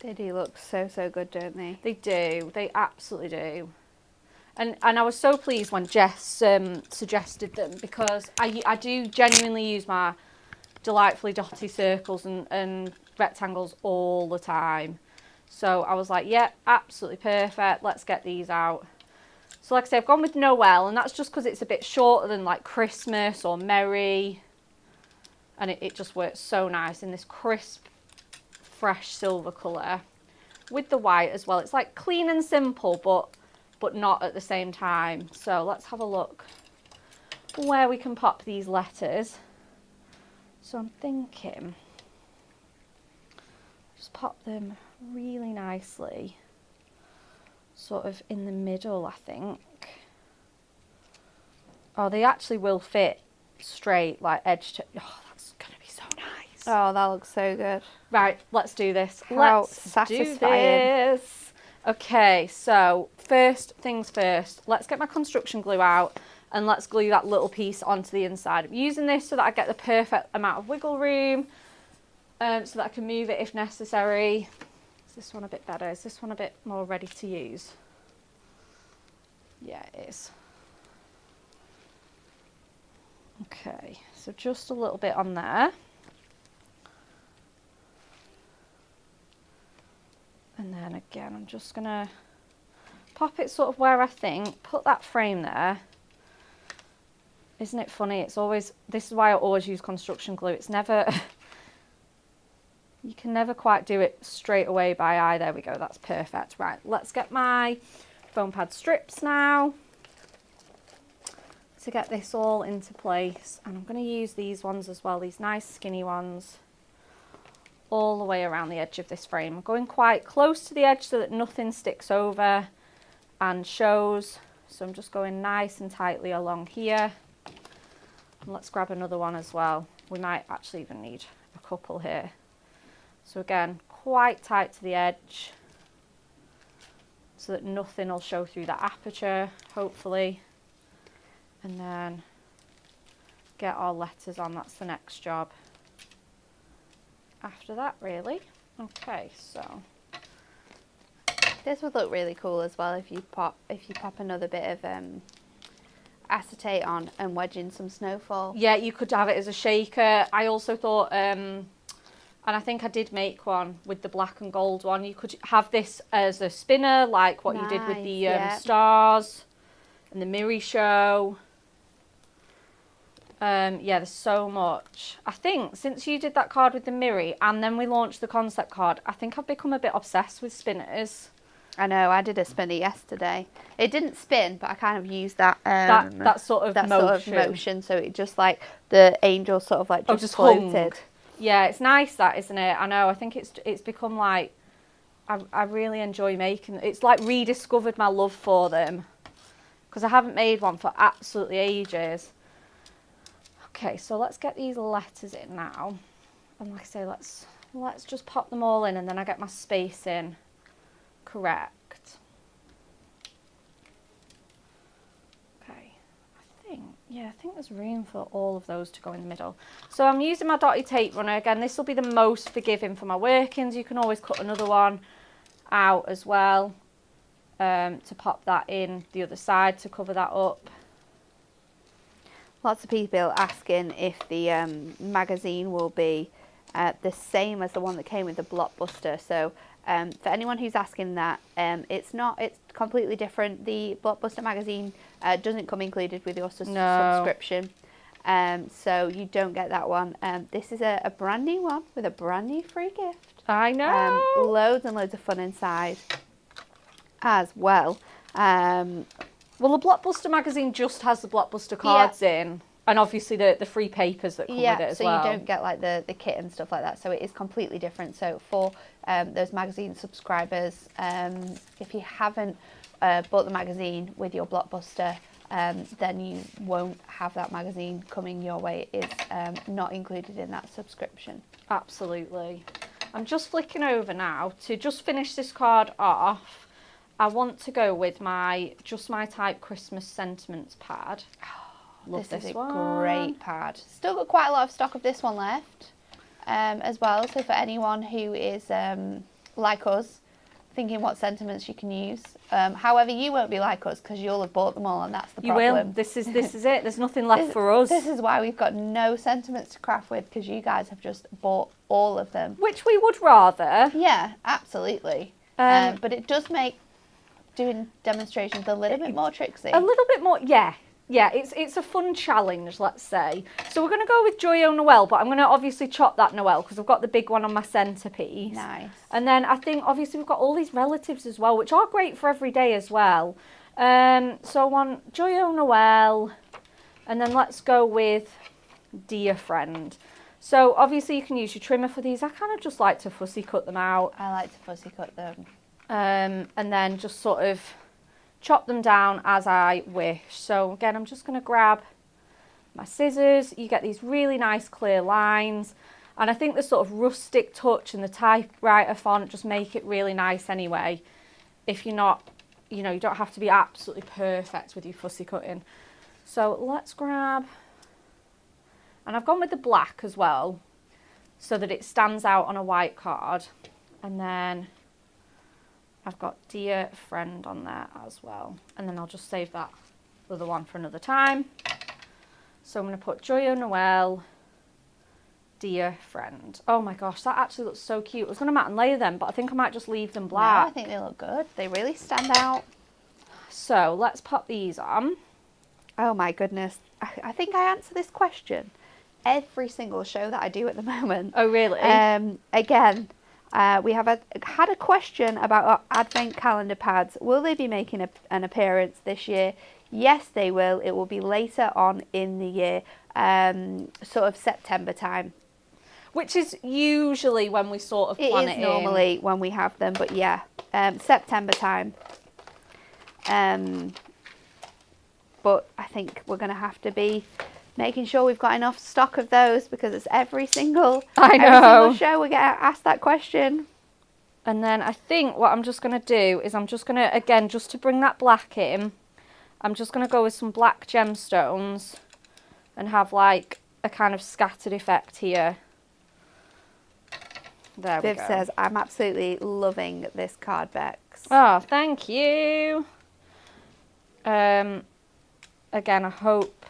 They do look so, so good, don't they? They do, they absolutely do. And I was so pleased when Jess suggested them because I do genuinely use my delightfully dotty circles and rectangles all the time. So I was like, yeah, absolutely perfect. Let's get these out. So like I say, I've gone with Noel, and that's just because it's a bit shorter than like Christmas or Merry. And it just works so nice in this crisp, fresh silver colour with the white as well. It's like clean and simple, but not at the same time. So let's have a look where we can pop these letters. So I'm thinking, just pop them really nicely, sort of in the middle, I think. Oh, they actually will fit straight, like edge to, oh, that's going to be so nice. Oh, that looks so good. Right, let's do this. How Let's do satisfying. this. Okay, so first things first, let's get my construction glue out and let's glue that little piece onto the inside. I'm using this so that I get the perfect amount of wiggle room, so that I can move it if necessary. Is this one a bit better? Is this one a bit more ready to use? Yeah, it is. Okay, so just a little bit on there. And then again, I'm just gonna pop it sort of where I think, put that frame there. Isn't it funny? It's always, this is why I always use construction glue. It's never, you can never quite do it straight away by eye. There we go, that's perfect. Right, let's get my foam pad strips now to get this all into place. And I'm gonna use these ones as well, these nice skinny ones, all the way around the edge of this frame. I'm going quite close to the edge so that nothing sticks over and shows. So I'm just going nice and tightly along here. And let's grab another one as well. We might actually even need a couple here. So again, quite tight to the edge so that nothing will show through the aperture, hopefully. And then get our letters on, that's the next job. After that, really. Okay, so This would look really cool as well if you pop another bit of acetate on and wedge in some snowfall. yeah, you could have it as a shaker. I also thought, and I think I did make one with the black and gold one. You could have this as a spinner, like what you did with the Nice, stars and the Miri show. Yeah, there's so much. I think since you did that card with the Miri and then we launched the concept card, I think I've become a bit obsessed with spinners. I know, I did a spinner yesterday. It didn't spin, but I kind of used that That sort of motion, so it just like the angel sort of like just hung. floated. Yeah, it's nice that, isn't it? I know, I think it's become like, I really enjoy making, it's like rediscovered my love for them because I haven't made one for absolutely ages. Okay, so let's get these letters in now. And like I say, let's just pop them all in and then I get my spacing correct. Okay, I think there's room for all of those to go in the middle. So I'm using my dotty tape runner. Again, this will be the most forgiving for my workings. You can always cut another one out as well to pop that in the other side to cover that up. Lots of people asking if the magazine will be the same as the one that came with the Blockbuster. So for anyone who's asking that, it's not. It's completely different. The Blockbuster magazine doesn't come included with your subscription, so you don't get that one. This is a brand new one with a brand new free gift. I know. Loads and loads of fun inside as well. Well, the Blockbuster magazine just has the Blockbuster cards in, and obviously the free papers that come with it as well. So you don't get like the kit and stuff like that. So it is completely different. So for those magazine subscribers, if you haven't bought the magazine with your Blockbuster, then you won't have that magazine coming your way. It is not included in that subscription. Absolutely. I'm just flicking over now to just finish this card off. I want to go with my Type Christmas Sentiments pad. Love this is a one. great pad. Still got quite a lot of stock of this one left as well. So for anyone who is like us, thinking what sentiments you can use. However, you won't be like us because you'll have bought them all, and that's the problem. You will. This is it. There's nothing left for us. This is why we've got no sentiments to craft with, because you guys have just bought all of them. Which we would rather. Yeah, absolutely. But it does make doing demonstrations a little bit more tricksy. A little bit more, yeah. yeah, it's a fun challenge, let's say. So we're going to go with Joyeux Noel, but I'm going to obviously chop that Noel because I've got the big one on my centrepiece. Nice. And then I think obviously we've got all these relatives as well, which are great for every day as well. So I want Joyeux Noel, and then let's go with Dear Friend. So obviously you can use your trimmer for these. I kind of just like to fussy cut them out. I like to fussy cut them. And then just sort of chop them down as I wish. So again, I'm just going to grab my scissors. You get these really nice clear lines. And I think the sort of rustic touch and the typewriter font just make it really nice anyway. If you're not, you know, you don't have to be absolutely perfect with your fussy cutting. So let's grab, and I've gone with the black as well, so that it stands out on a white card. And then I've got Dear Friend on there as well. And then I'll just save that other one for another time. So I'm going to put Joyeux Noel, Dear Friend. Oh my gosh, that actually looks so cute. I was going to mat and layer them, but I think I might just leave them black. No, I think they look good. They really stand out. So let's pop these on. Oh my goodness. I think I answer this question every single show that I do at the moment. Oh really? Again, we have had a question about our advent calendar pads. Will they be making an appearance this year? Yes, they will. It will be later on in the year, sort of September time. Which is usually when we sort of plan it in. It is normally when we have them, but yeah, September time. But I think we're going to have to be making sure we've got enough stock of those because it's every single show we get asked that question. And then I think what I'm just going to do is I'm just going to, again, just to bring that black in, I'm just going to go with some black gemstones and have like a kind of scattered effect here. There we Viv go. says, I'm absolutely loving this card, Bex. Oh, thank you. Again, I hope.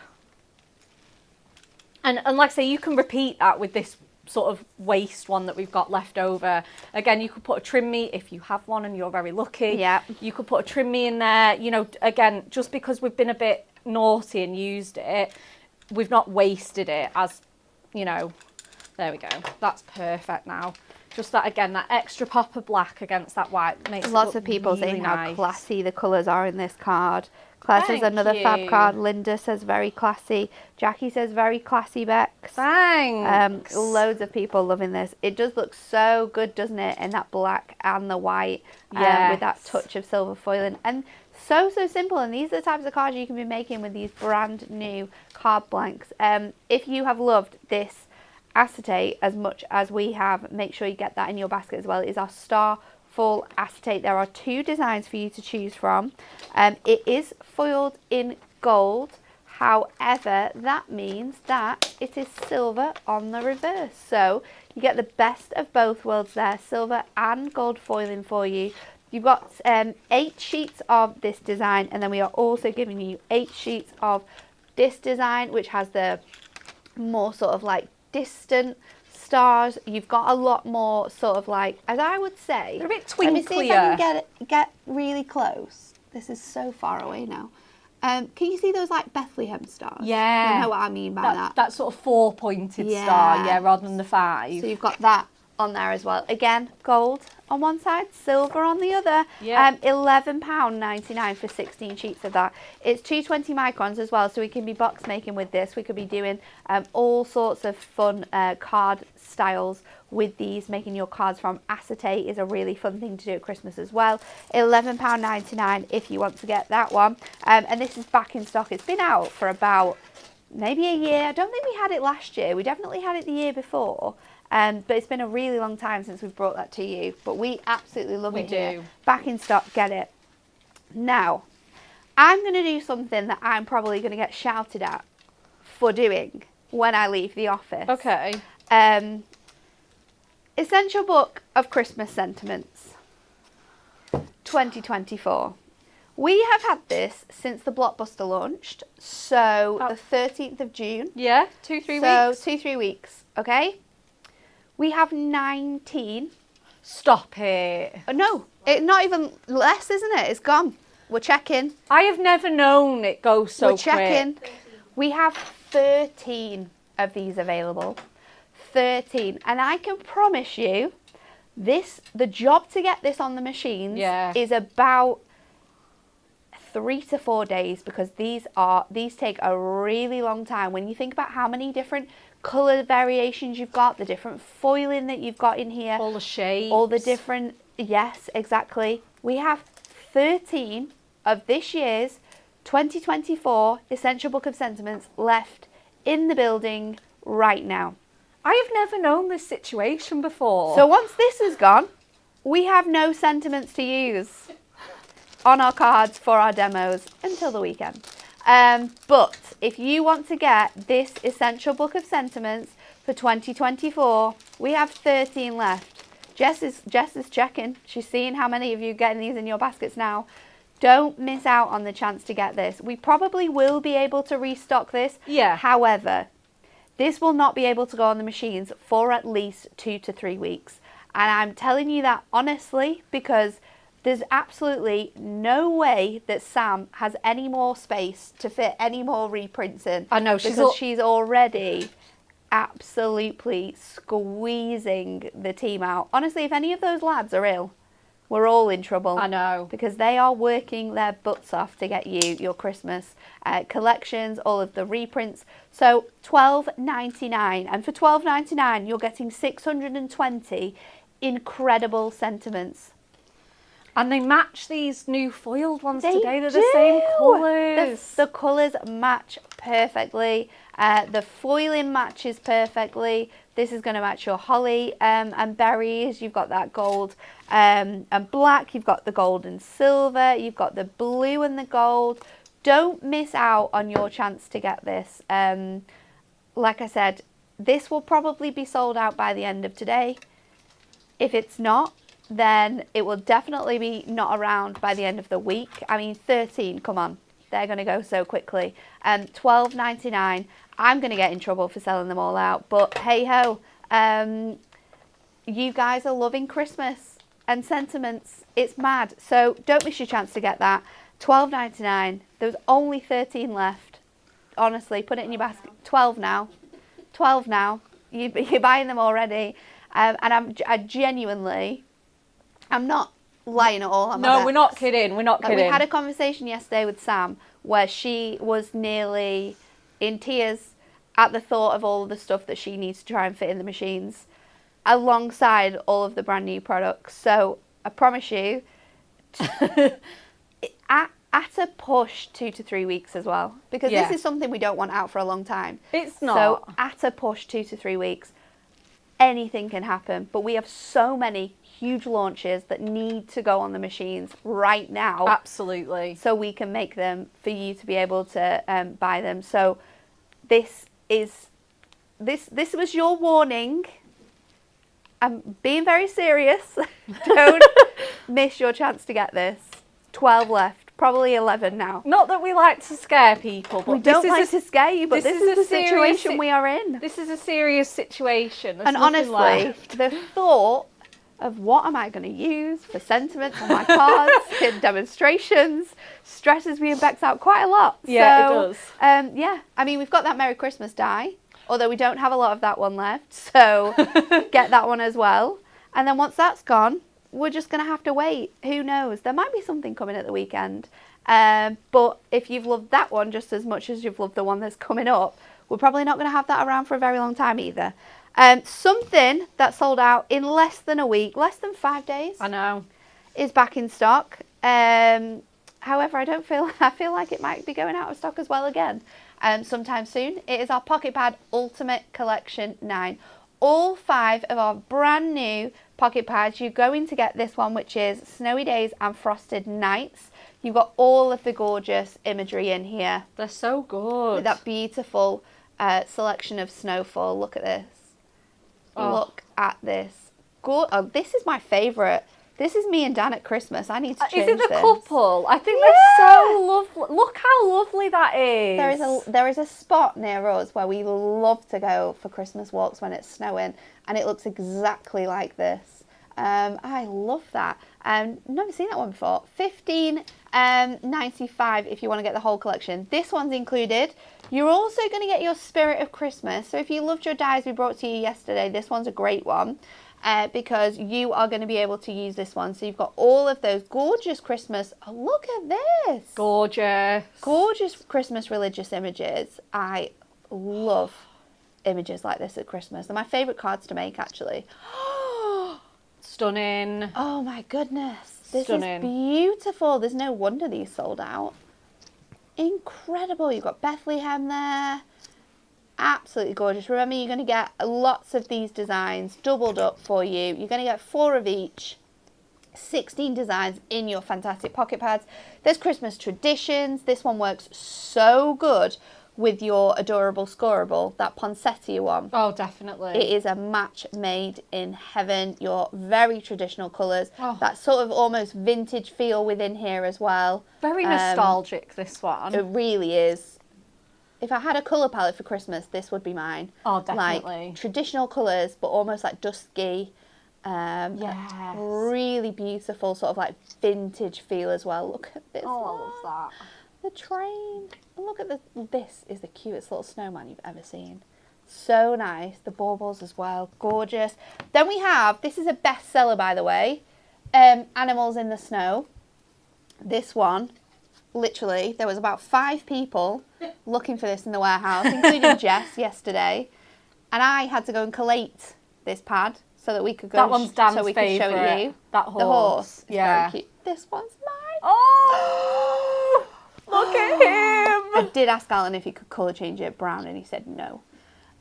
And like I say, you can repeat that with this sort of waste one that we've got left over. Again, you could put a trim me if you have one and you're very lucky. Yeah. You could put a trim me in there. You know, again, just because we've been a bit naughty and used it, we've not wasted it as, you know, there we go. That's perfect now. Just that, again, that extra pop of black against that white makes Lots it look of people really saying nice. how classy the colours are in this card. Claire says another fab you. card. Linda says very classy. Jackie says very classy, Bex. Thanks. Loads of people loving this. It does look so good, doesn't it? In that black and the white, Yes. with that touch of silver foiling. And so simple. And these are the types of cards you can be making with these brand new card blanks. If you have loved this acetate as much as we have, make sure you get that in your basket as well. It is our Star Full acetate. There are 2 designs for you to choose from. It is foiled in gold. However, that means that it is silver on the reverse. So you get the best of both worlds there, silver and gold foiling for you. You've got 8 sheets of this design, and then we are also giving you 8 sheets of this design, which has the more sort of like distant stars. You've got a lot more sort of like, as I would say, They're a bit let me see if I twinklier. can get really close. This is so far away now. Can you see those like Bethlehem stars? Yeah. You know what I mean by that. That sort of 4-pointed Yeah. star, yeah, rather than the 5. So you've got that on there as well. Again, gold on one side, silver on the other. Yeah. £11.99 for 16 sheets of that. It's 220 microns as well, so we can be box making with this. We could be doing all sorts of fun card styles with these. Making your cards from acetate is a really fun thing to do at Christmas as well. £11.99 if you want to get that one. And this is back in stock. It's been out for about maybe a year. I don't think we had it last year. We definitely had it the year before. But it's been a really long time since we've brought that to you. But we absolutely love it here. Back in stock, get it. Now, I'm going to do something that I'm probably going to get shouted at for doing when I leave the office. Okay. Essential Book of Christmas Sentiments 2024. We have had this since the Blockbuster launched. So the 13th of June. Yeah, 2-3 weeks. So 2-3 weeks, okay? We have 19. Stop it. No, it's not even less, isn't it? It's gone. We're checking. I have never known it go so We're checking. quick. We have 13 of these available. 13. And I can promise you, the job to get this on the machines is about 3 to 4 days, because these take a really long time. When you think about how many different colour variations you've got, the different foiling that you've got in here, all the shapes, all the different, yes, exactly. We have 13 of this year's 2024 Essential Book of Sentiments left in the building right now. I have never known this situation before. So once this is gone, we have no sentiments to use on our cards for our demos until the weekend. But if you want to get this Essential Book of Sentiments for 2024, we have 13 left. Jess is checking. She's seeing how many of you are getting these in your baskets now. Don't miss out on the chance to get this. We probably will be able to restock this. Yeah. However, this will not be able to go on the machines for at least 2 to 3 weeks. And I'm telling you that honestly, because there's absolutely no way that Sam has any more space to fit any more reprints in. I know, because she's already absolutely squeezing the team out. Honestly, if any of those lads are ill, we're all in trouble. I know. Because they are working their butts off to get you your Christmas collections, all of the reprints. So $12.99. And for $12.99, you're getting 620 incredible sentiments. And they match these new foiled ones They today. They're do. the same colours. The colours match perfectly. The foiling matches perfectly. This is going to match your holly and berries. You've got that gold and black. You've got the gold and silver. You've got the blue and the gold. Don't miss out on your chance to get this. Like I said, this will probably be sold out by the end of today. If it's not, then it will definitely be not around by the end of the week. I mean, 13, come on. They're going to go so quickly. $12.99. I'm going to get in trouble for selling them all out. But hey-ho, you guys are loving Christmas and sentiments. It's mad. So don't miss your chance to get that. $12.99. There's only 13 left. Honestly, put it in your basket. 12 now. 12 now. You're buying them already. And I genuinely... I'm not lying at all. No, we're not kidding. We're not kidding. We had a conversation yesterday with Sam where she was nearly in tears at the thought of all of the stuff that she needs to try and fit in the machines alongside all of the brand new products. So I promise you, at a push 2 to 3 weeks as well, because this is something we don't want out for a long time. It's not. So at a push 2 to 3 weeks, anything can happen. But we have so many huge launches that need to go on the machines right now. Absolutely. So we can make them for you to be able to buy them. So this was your warning. I'm being very serious. Don't miss your chance to get this. 12 left, probably 11 now. Not that we like to scare people, but we don't like to scare you, but this is the situation we are in. This is a serious situation. There's and honestly, left. the thought of what am I going to use for sentiments on my cards in demonstrations stresses me and Bex out quite a lot. Yeah, so, it does. Yeah, I mean, we've got that Merry Christmas die, although we don't have a lot of that one left, so get that one as well. And then once that's gone, we're just going to have to wait. Who knows? There might be something coming at the weekend. But if you've loved that one just as much as you've loved the one that's coming up, we're probably not going to have that around for a very long time either. Something that sold out in less than a week, less than 5 days. I know. Is back in stock. However, I feel like it might be going out of stock as well again sometime soon. It is our Pocket Pad Ultimate Collection 9. All 5 of our brand new pocket pads. You're going to get this one, which is Snowy Days and Frosted Nights. You've got all of the gorgeous imagery in here. They're so good. With that beautiful selection of snowfall. Look at this. Oh. Look at this. Good. Oh, this is my favourite. This is me and Dan at Christmas. I need to change this. Is it the this. couple? I think they're so lovely. Look how lovely that is. There is a spot near us where we love to go for Christmas walks when it's snowing, and it looks exactly like this. I love that. Never seen that one before. 15 $95 if you want to get the whole collection. This one's included. You're also going to get your Spirit of Christmas. So if you loved your dies we brought to you yesterday, this one's a great one because you are going to be able to use this one. So you've got all of those gorgeous Christmas. Oh, look at this. Gorgeous Christmas religious images. I love images like this at Christmas. They're my favourite cards to make, actually. Stunning. Oh my goodness. This Stunning. is beautiful. There's no wonder these sold out. Incredible. You've got Bethlehem there. Absolutely gorgeous. Remember, you're going to get lots of these designs doubled up for you. You're going to get 4 of each. 16 designs in your fantastic pocket pads. There's Christmas traditions. This one works so good with your adorable scoreable, that poinsettia one. Oh, definitely. It is a match made in heaven. Your very traditional colours. Oh. That sort of almost vintage feel within here as well. Very nostalgic, this one. It really is. If I had a colour palette for Christmas, this would be mine. Oh, definitely. Like traditional colours, but almost like dusky. Yes. Really beautiful, sort of like vintage feel as well. Look at this. Oh, I love that. The train. Look at this is the cutest little snowman you've ever seen. So nice. The baubles as well. Gorgeous. Then we have, this is a bestseller by the way, Animals in the Snow. This one, literally, there was about 5 people looking for this in the warehouse, including Jess yesterday. And I had to go and collate this pad so that we could go. That one's Dan's so we could show it favourite. you. That horse. The horse. It's Yeah. very cute. This one's mine. Oh, look at him. I did ask Alan if he could colour change it brown and he said no.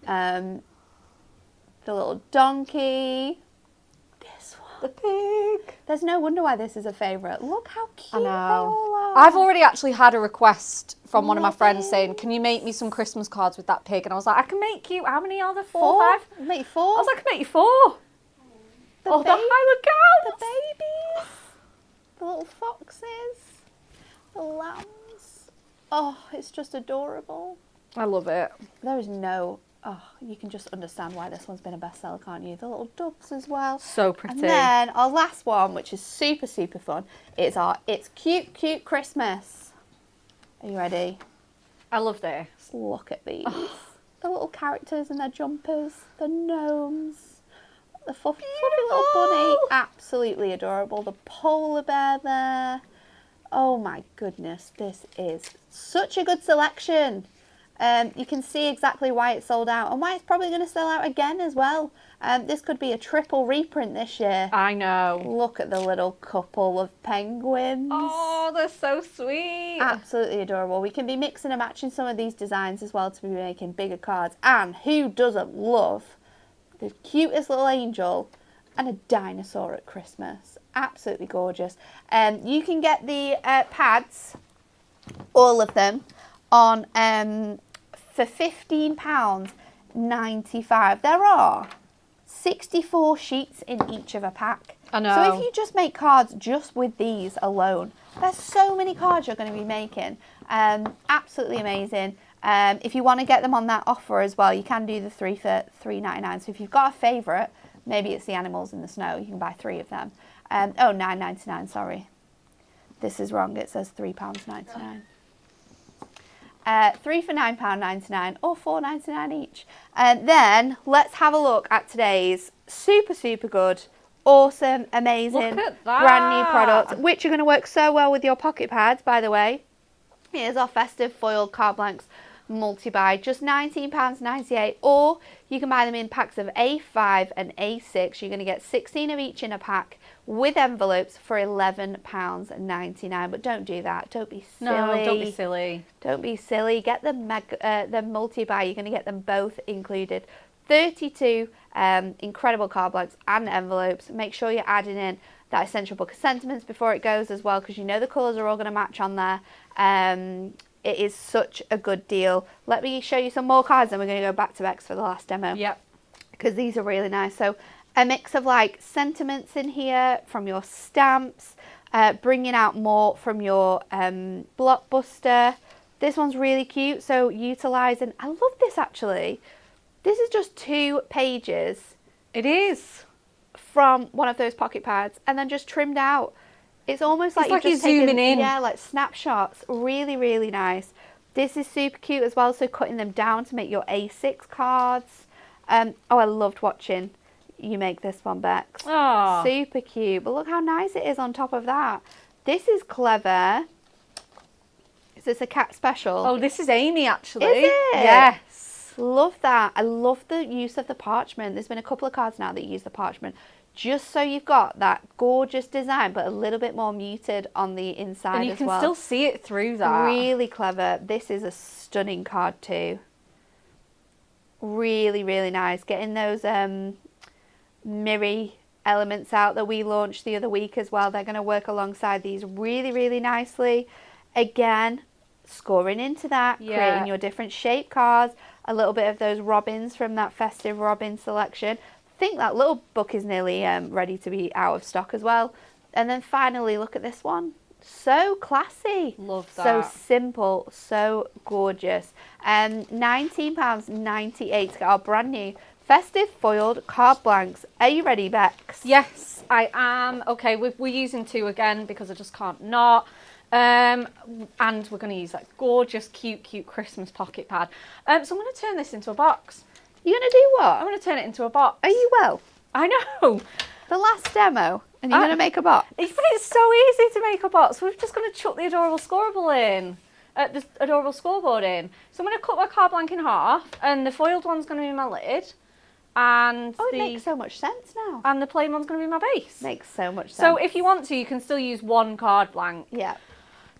The little donkey. This one. The pig. There's no wonder why this is a favourite. Look how cute I they know. all are. I've already actually had a request from one of my Love friends it. saying, can you make me some Christmas cards with that pig? And I was like, I can make you, how many are there? 4 4. or 5? Make 4. I was like, I can make you 4. the Oh, the baby- Highland the cows. babies. The little foxes. The lambs. Oh, it's just adorable. I love it. There is no... Oh, you can just understand why this one's been a bestseller, can't you? The little doves as well. So pretty. And then our last one, which is super, super fun, is our It's Cute, Cute Christmas. Are you ready? I love this. Just look at these. The little characters and their jumpers, the gnomes, the fluffy little bunny. Absolutely adorable. The polar bear there. Oh my goodness, this is such a good selection. You can see exactly why it sold out and why it's probably going to sell out again as well. This could be a triple reprint this year. I know. Look at the little couple of penguins. Oh, they're so sweet. Absolutely adorable. We can be mixing and matching some of these designs as well to be making bigger cards. And who doesn't love the cutest little angel and a dinosaur at Christmas? Absolutely gorgeous. You can get the pads, all of them, on for £15.95. There are 64 sheets in each of a pack. I know. So if you just make cards just with these alone, there's so many cards you're going to be making. Absolutely amazing. If you want to get them on that offer as well, you can do the 3 for $3.99. So if you've got a favourite, maybe it's the Animals in the Snow, you can buy 3 of them. $9.99, sorry. This is wrong, it says £3.99. 3 for £9.99 or $4.99 each. And then let's have a look at today's super, super good, awesome, amazing, Look at that. brand new product, which are going to work so well with your pocket pads, by the way. Here's our Festive Foiled Card Blanks multi-buy, just £19.98, or you can buy them in packs of A5 and A6. You're going to get 16 of each in a pack with envelopes for £11.99. But don't do that. Don't be silly. No, don't be silly. Don't be silly. Get the multi-buy. You're going to get them both included. 32 incredible card blanks and envelopes. Make sure you're adding in that essential book of sentiments before it goes as well, because you know the colours are all going to match on there. It is such a good deal. Let me show you some more cards and we're going to go back to Bex for the last demo. Yep. Because these are really nice. So a mix of like sentiments in here from your stamps, bringing out more from your blockbuster. This one's really cute. So utilising, I love this actually. This is just 2 pages. It is. From one of those pocket pads and then just trimmed out. It's almost like like you've you're just taken, zooming in. yeah, like snapshots. Really, really nice. This is super cute as well. So cutting them down to make your A6 cards. Oh, I loved watching you make this one, Bex. Oh. Super cute. But look how nice it is on top of that. This is clever. Is this a cat special? Oh, this is Amy, actually. Is it? Yes. Love that. I love the use of the parchment. There's been a couple of cards now that use the parchment. Just so you've got that gorgeous design, but a little bit more muted on the inside as well. And you can still see it through that. Really clever. This is a stunning card too. Really, really nice. Getting those mirror elements out that we launched the other week as well. They're going to work alongside these really, really nicely. Again, scoring into that, creating your different shape cards, a little bit of those robins from that festive robin selection. I think that little book is nearly ready to be out of stock as well. And then finally, look at this one. So classy. Love that. So simple, so gorgeous. £19.98 to get our brand new Festive Foiled Card Blanks. Are you ready, Bex? Yes, I am. Okay, we're using 2 again because I just can't not. And we're going to use that gorgeous, cute Christmas pocket pad. So I'm going to turn this into a box. You're going to do I'm what? going to turn it into a box. Are you well? I know. The last demo, and you're going to make a box? But it's so easy to make a box. We're just going to chuck the adorable scoreboard in. The adorable scoreboard in. So I'm going to cut my card blank in half, and the foiled one's going to be my lid. And Oh, it makes so much sense now. and the plain one's going to be my base. Makes so much sense. So if you want to, you can still use 1 card blank. Yeah.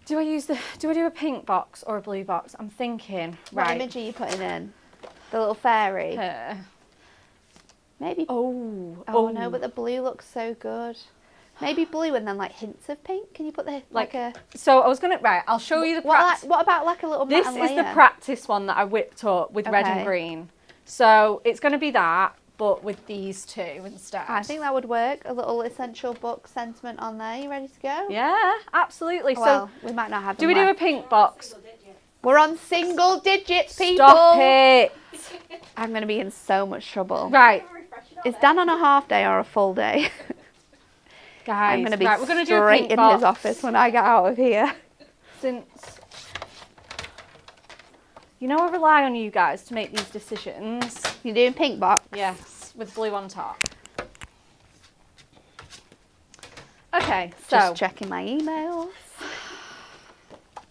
Do I do a pink box or a blue box? I'm thinking. What Right. image are you putting in? The little fairy? Her. Maybe. Oh. Oh no, but the blue looks so good. Maybe blue and then like hints of pink. Can you put the like a? So I was gonna I'll show you the practice. What about like a little This matte is the layer? practice one that I whipped up with red and Okay. green. So it's gonna be that, but with these 2 instead. I think that would work. A little essential book sentiment on there. You ready to go? Yeah, absolutely. Well, we might not have. So do we do a pink box? We're on single digits, people. Stop it. I'm going to be in so much trouble. Right, Is Dan on a half day or a full day? guys. I'm going to be we're gonna do a straight pink in box. his office when I get out of here. Since you know I rely on you guys to make these decisions. You're doing pink box? Yes, with blue on top. Okay, so Just checking my emails.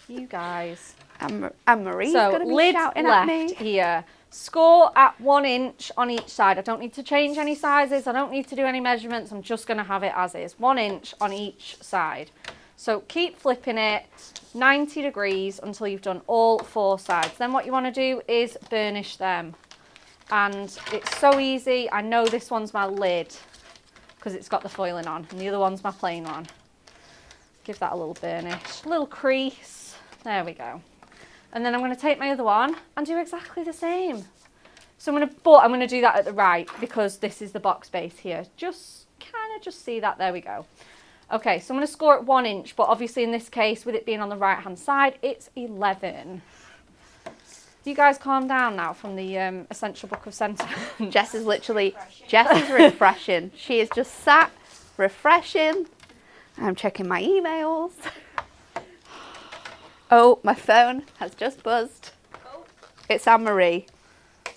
you guys. And Marie's So going to be lid shouting at left me. here. Score at 1 inch on each side. I don't need to change any sizes. I don't need to do any measurements. I'm just going to have it as is. 1 inch on each side. So keep flipping it 90 degrees until you've done all 4 sides. Then what you want to do is burnish them. And it's so easy. I know this one's my lid because it's got the foiling on, and the other one's my plain one. Give that a little burnish, a little crease. There we go. And then I'm going to take my other one and do exactly the same. So I'm going to do that at the right because this is the box base here. Just kind of just see that. There we go. Okay, so I'm going to score at 1 inch, but obviously in this case, with it being on the right hand side, it's 11. You guys calm down now from the essential book of sentiments. Jess is refreshing. She is just sat refreshing. I'm checking my emails. Oh, my phone has just buzzed. It's Anne-Marie.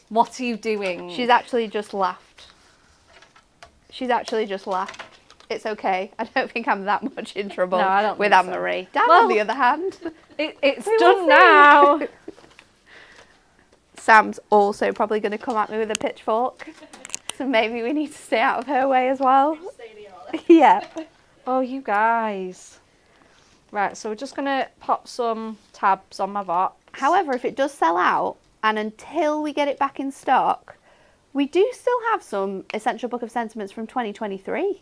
What are you doing? She's actually just laughed. It's okay. I don't think I'm that much in trouble No, I don't with think so. Anne-Marie. Dan, Well, on the other hand. It's We will done see. now. Sam's also probably going to come at me with a pitchfork. So maybe we need to stay out of her way as well. Yeah. Oh, you guys. Right, so we're just going to pop some tabs on my box. However, if it does sell out, and until we get it back in stock, we do still have some Essential Book of Sentiments from 2023.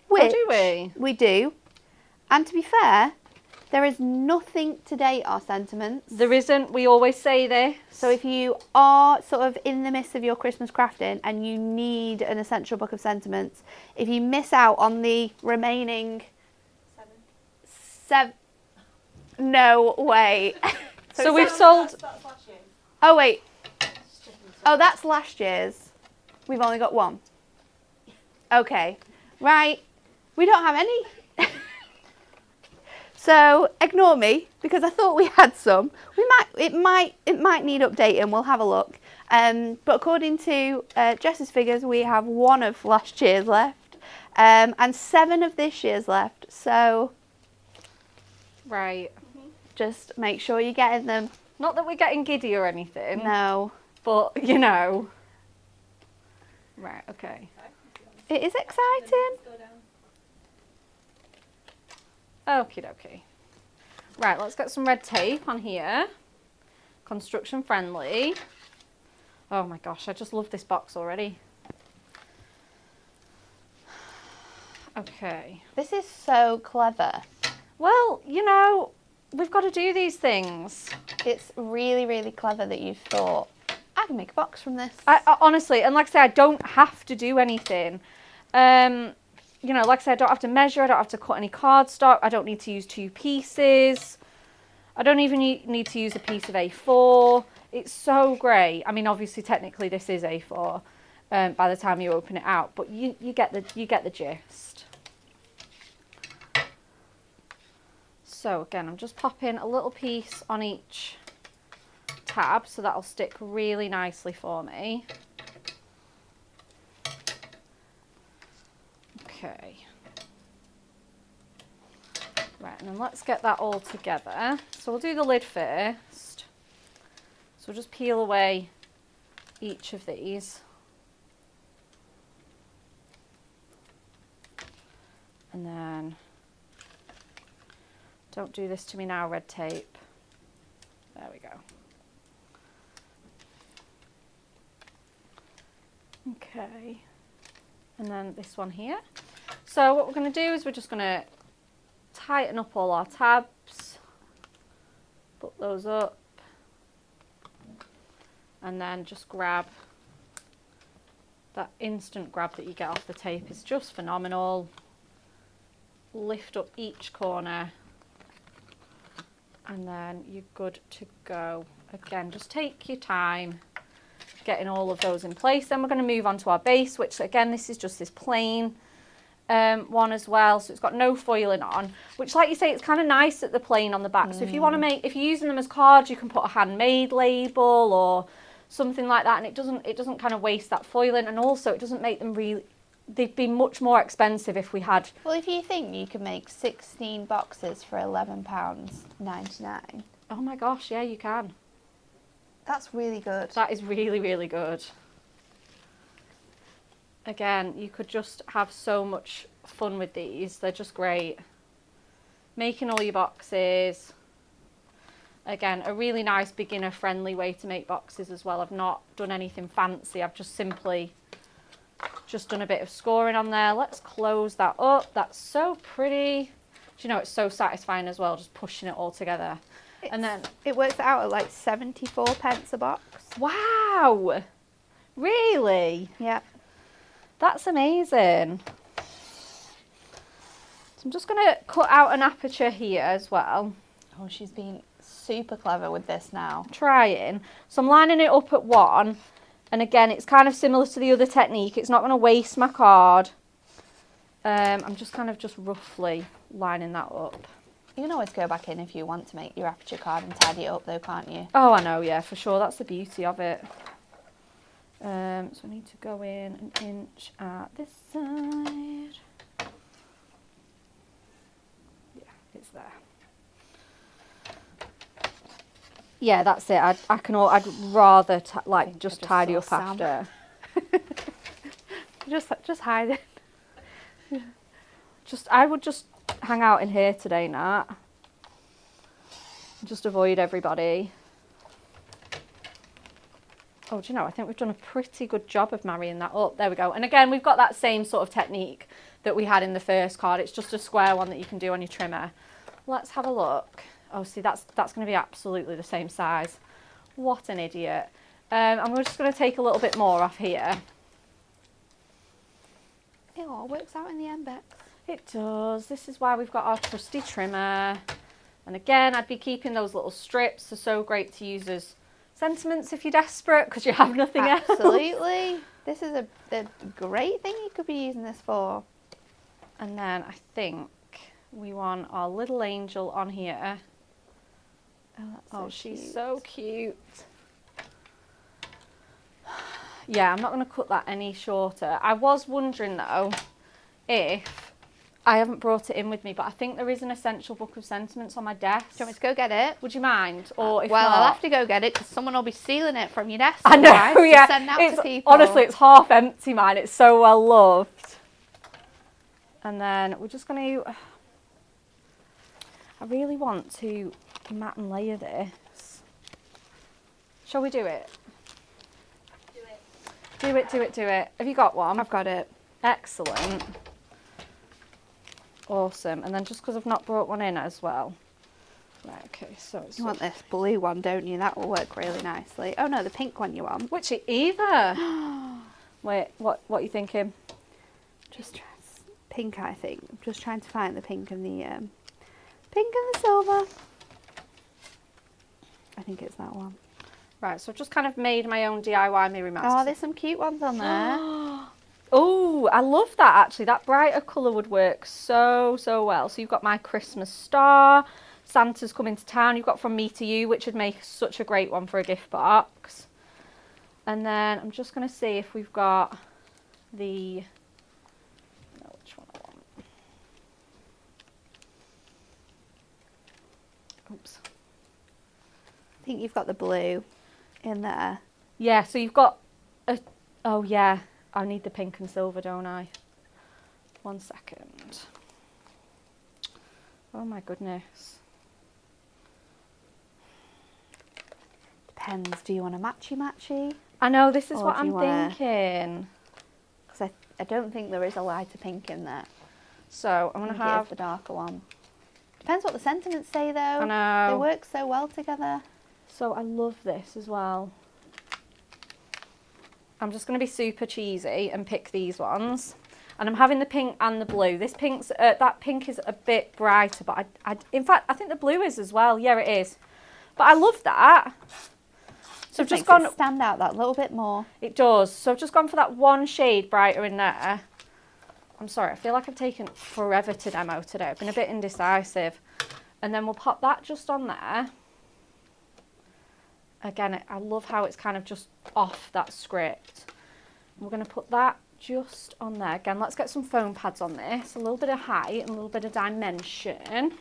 Which do we? We do. And to be fair, there is nothing to date our sentiments. There isn't. We always say this. So if you are sort of in the midst of your Christmas crafting and you need an Essential Book of Sentiments, if you miss out on the remaining 7, no way. So we've sold... That's last year. Oh wait. Oh, that's last year's. We've only got 1. Okay. Right. We don't have any. So ignore me because I thought we had some. It might need updating. We'll have a look. But according to Jess's figures, we have 1 of last year's left, and 7 of this year's left. So Right. just make sure you're getting them. Not that we're getting giddy or anything. No, But, you know. Right, okay. it is exciting. Okie dokie. Right, let's get some red tape on here. Construction friendly. Oh my gosh, I just love this box already. Okay. This is so clever. Well, you know, we've got to do these things. It's really, really clever that you've thought, I can make a box from this. I honestly, and like I say, I don't have to do anything. You know, like I said, I don't have to measure, I don't have to cut any cardstock, I don't need to use 2 pieces. I don't even need to use a piece of A4. It's so great. I mean, obviously, technically, this is A4 by the time you open it out, but you get the gist. So again, I'm just popping a little piece on each tab, so that'll stick really nicely for me. Okay. Right, and then let's get that all together. So we'll do the lid first. So we'll just peel away each of these. And then, don't do this to me now, red tape. There we go. Okay. And then this one here. So what we're going to do is we're just going to tighten up all our tabs, put those up, and then just grab that instant grab that you get off the tape is just phenomenal. Lift up each corner and then you're good to go. Again, just take your time getting all of those in place. Then we're going to move on to our base, which again, this is just this plain one as well, so it's got no foiling on, which, like you say, it's kind of nice that they're plain on the back. So if you want to make, if you're using them as cards, you can put a handmade label or something like that, and it doesn't kind of waste that foiling, and also it doesn't make them really, they'd be much more expensive if we had. Well, if you think you can make 16 boxes for £11.99. Oh my gosh, yeah, you can. That's really good. That is really, really good. Again, you could just have so much fun with these. They're just great. Making all your boxes. Again, a really nice beginner friendly way to make boxes as well. I've not done anything fancy. I've just simply done a bit of scoring on there. Let's close that up. That's so pretty. Do you know, it's so satisfying as well, just pushing it all together. And then it works out at like 74 pence a box. Wow! Really? Yeah. That's amazing. So I'm just going to cut out an aperture here as well. Oh, she's been super clever with this now. Trying. So I'm lining it up at 1. And again, it's kind of similar to the other technique. It's not going to waste my card. I'm just kind of just roughly lining that up. You can always go back in if you want to make your aperture card and tidy it up though, can't you? Oh, I know, yeah, for sure. That's the beauty of it. So I need to go in an inch at this side. Yeah, it's there. Yeah, that's it. I'd rather just tidy up after. just hide it. I would just hang out in here today, Nat. Just avoid everybody. Oh, do you know, I think we've done a pretty good job of marrying that up. There we go. And again, we've got that same sort of technique that we had in the first card. It's just a square one that you can do on your trimmer. Let's have a look. Oh, see, that's going to be absolutely the same size. What an idiot. And we're just going to take a little bit more off here. It all works out in the end, Bex. It does. This is why we've got our trusty trimmer. And again, I'd be keeping those little strips. They're so great to use as sentiments if you're desperate because you have nothing else. Absolutely. This is a great thing you could be using this for. And then I think we want our little angel on here. Oh, that's so she's cute. so cute. Yeah, I'm not going to cut that any shorter. I was wondering though if I haven't brought it in with me, but I think there is an essential book of sentiments on my desk. Do you want me to go get it? Would you mind? Or if well, not, I'll have to go get it because someone will be stealing it from your desk. I know, guys, yeah. To send out to people. Honestly, it's half empty, mine. It's so well loved. And then we're just going to... I really want to mat and layer this. Shall we do it? Do it. Have you got one? I've got it. Excellent. Awesome. And then just because I've not brought one in as well. Right, okay, so it's... You want this blue one, don't you? That will work really nicely. Oh no, the pink one you want. Which either? Wait, what are you thinking? Just pink, I think. I'm just trying to find the pink and the silver. I think it's that one. Right, so I've just kind of made my own DIY mirror mask. Oh, there's some cute ones on there. Oh, I love that actually. That brighter colour would work so well. So you've got my Christmas star, Santa's coming to town. You've got From Me to You, which would make such a great one for a gift box. And then I'm just going to see if we've got the... No, which one I want. Oops. I think you've got the blue in there. Yeah, so you've got a... Oh, yeah. I need the pink and silver, don't I? 1 second. Oh, my goodness. Depends. Do you want a matchy? I know, this is Or what do I'm you wanna- thinking. Because I don't think there is a lighter pink in there. So I'm I going to think it is have... the darker one. Depends what the sentiments say though. I know. They work so well together. So I love this as well. I'm just going to be super cheesy and pick these ones. And I'm having the pink and the blue. This pink's that pink is a bit brighter, but in fact I think the blue is as well. Yeah, it is. But I love that. So I've just gone... It stand out that little bit more. It does. So I've just gone for that one shade brighter in there. I'm sorry, I feel like I've taken forever to demo today. I've been a bit indecisive. And then we'll pop that just on there. Again, I love how it's kind of just off that script. We're going to put that just on there. Again, let's get some foam pads on this. A little bit of height and a little bit of dimension.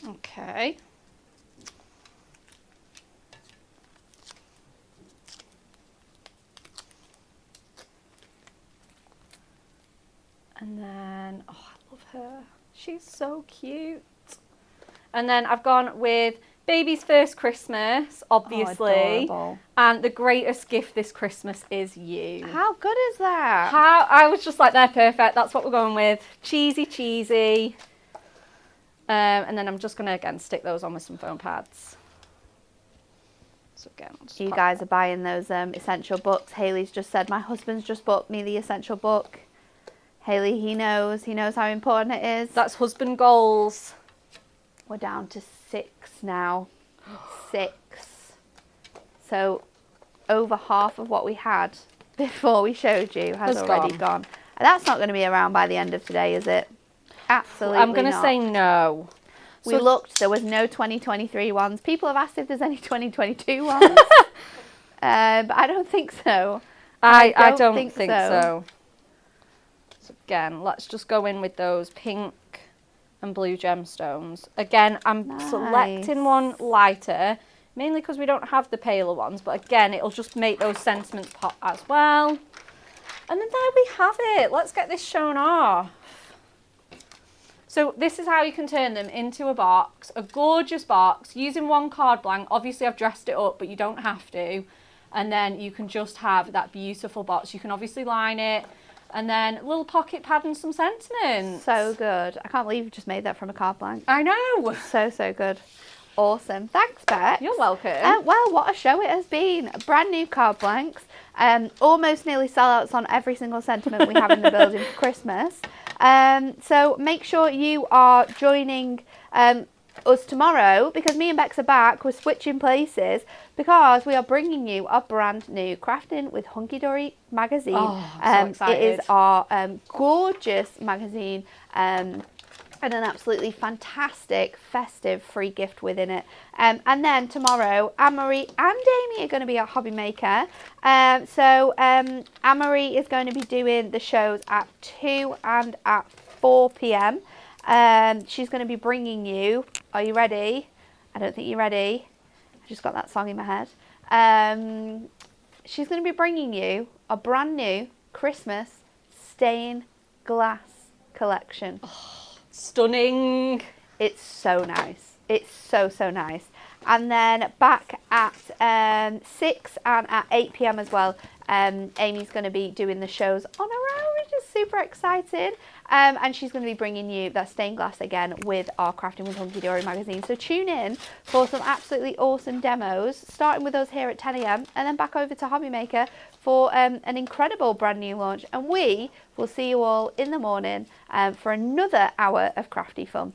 Okay. And then, oh, I love her. She's so cute. And then I've gone with Baby's First Christmas, obviously. Oh, adorable. And the greatest gift this Christmas is you. How good is that? I was just like, they're perfect. That's what we're going with. Cheesy. And then I'm just going to, again, stick those on with some foam pads. So again, I'll just You pop guys that. are buying those essential books. Hayley's just said, my husband's just bought me the essential book. Hayley, he knows how important it is. That's husband goals. We're down to 6 now. 6. So over half of what we had before we showed you has already gone. And that's not going to be around by the end of today, is it? Absolutely I'm going to not. say no. We So- looked, there was no 2023 ones. People have asked if there's any 2022 ones. But I don't think so. I don't think so. So again, let's just go in with those pink and blue gemstones. Again, I'm selecting one lighter, mainly because we don't have the paler ones, but again, it'll just make those sentiments pop as well. And then there we have it. Let's get this shown off. So this is how you can turn them into a box, a gorgeous box, using one card blank. Obviously, I've dressed it up, but you don't have to. And then you can just have that beautiful box. You can obviously line it, and then a little pocket pad and some sentiments. So good. I can't believe you just made that from a card blank. I know. So good. Awesome. Thanks, Bex. You're welcome. Well, what a show it has been. Brand new card blanks. Almost nearly sellouts on every single sentiment we have in the building for Christmas. So make sure you are joining us tomorrow, because me and Bex are back, we're switching places because we are bringing you our brand new Crafting with Hunky Dory magazine. Oh, I'm so excited. It is our gorgeous magazine and an absolutely fantastic festive free gift within it. And then tomorrow, Anne-Marie and Amy are going to be at Hobby Maker. So Anne-Marie is going to be doing the shows at 2 and at 4 p.m. She's going to be bringing you, are you ready? I don't think you're ready. I just got that song in my head. She's going to be bringing you a brand new Christmas stained glass collection. Stunning. It's so nice. It's so nice. And then back at 6 and at 8 p.m. as well, Amy's going to be doing the shows on her own, which is super exciting. And she's going to be bringing you that stained glass again with our Crafting with Hunky Dory magazine. So tune in for some absolutely awesome demos, starting with us here at 10 a.m. and then back over to Hobby Maker for an incredible brand new launch. And we will see you all in the morning for another hour of crafty fun.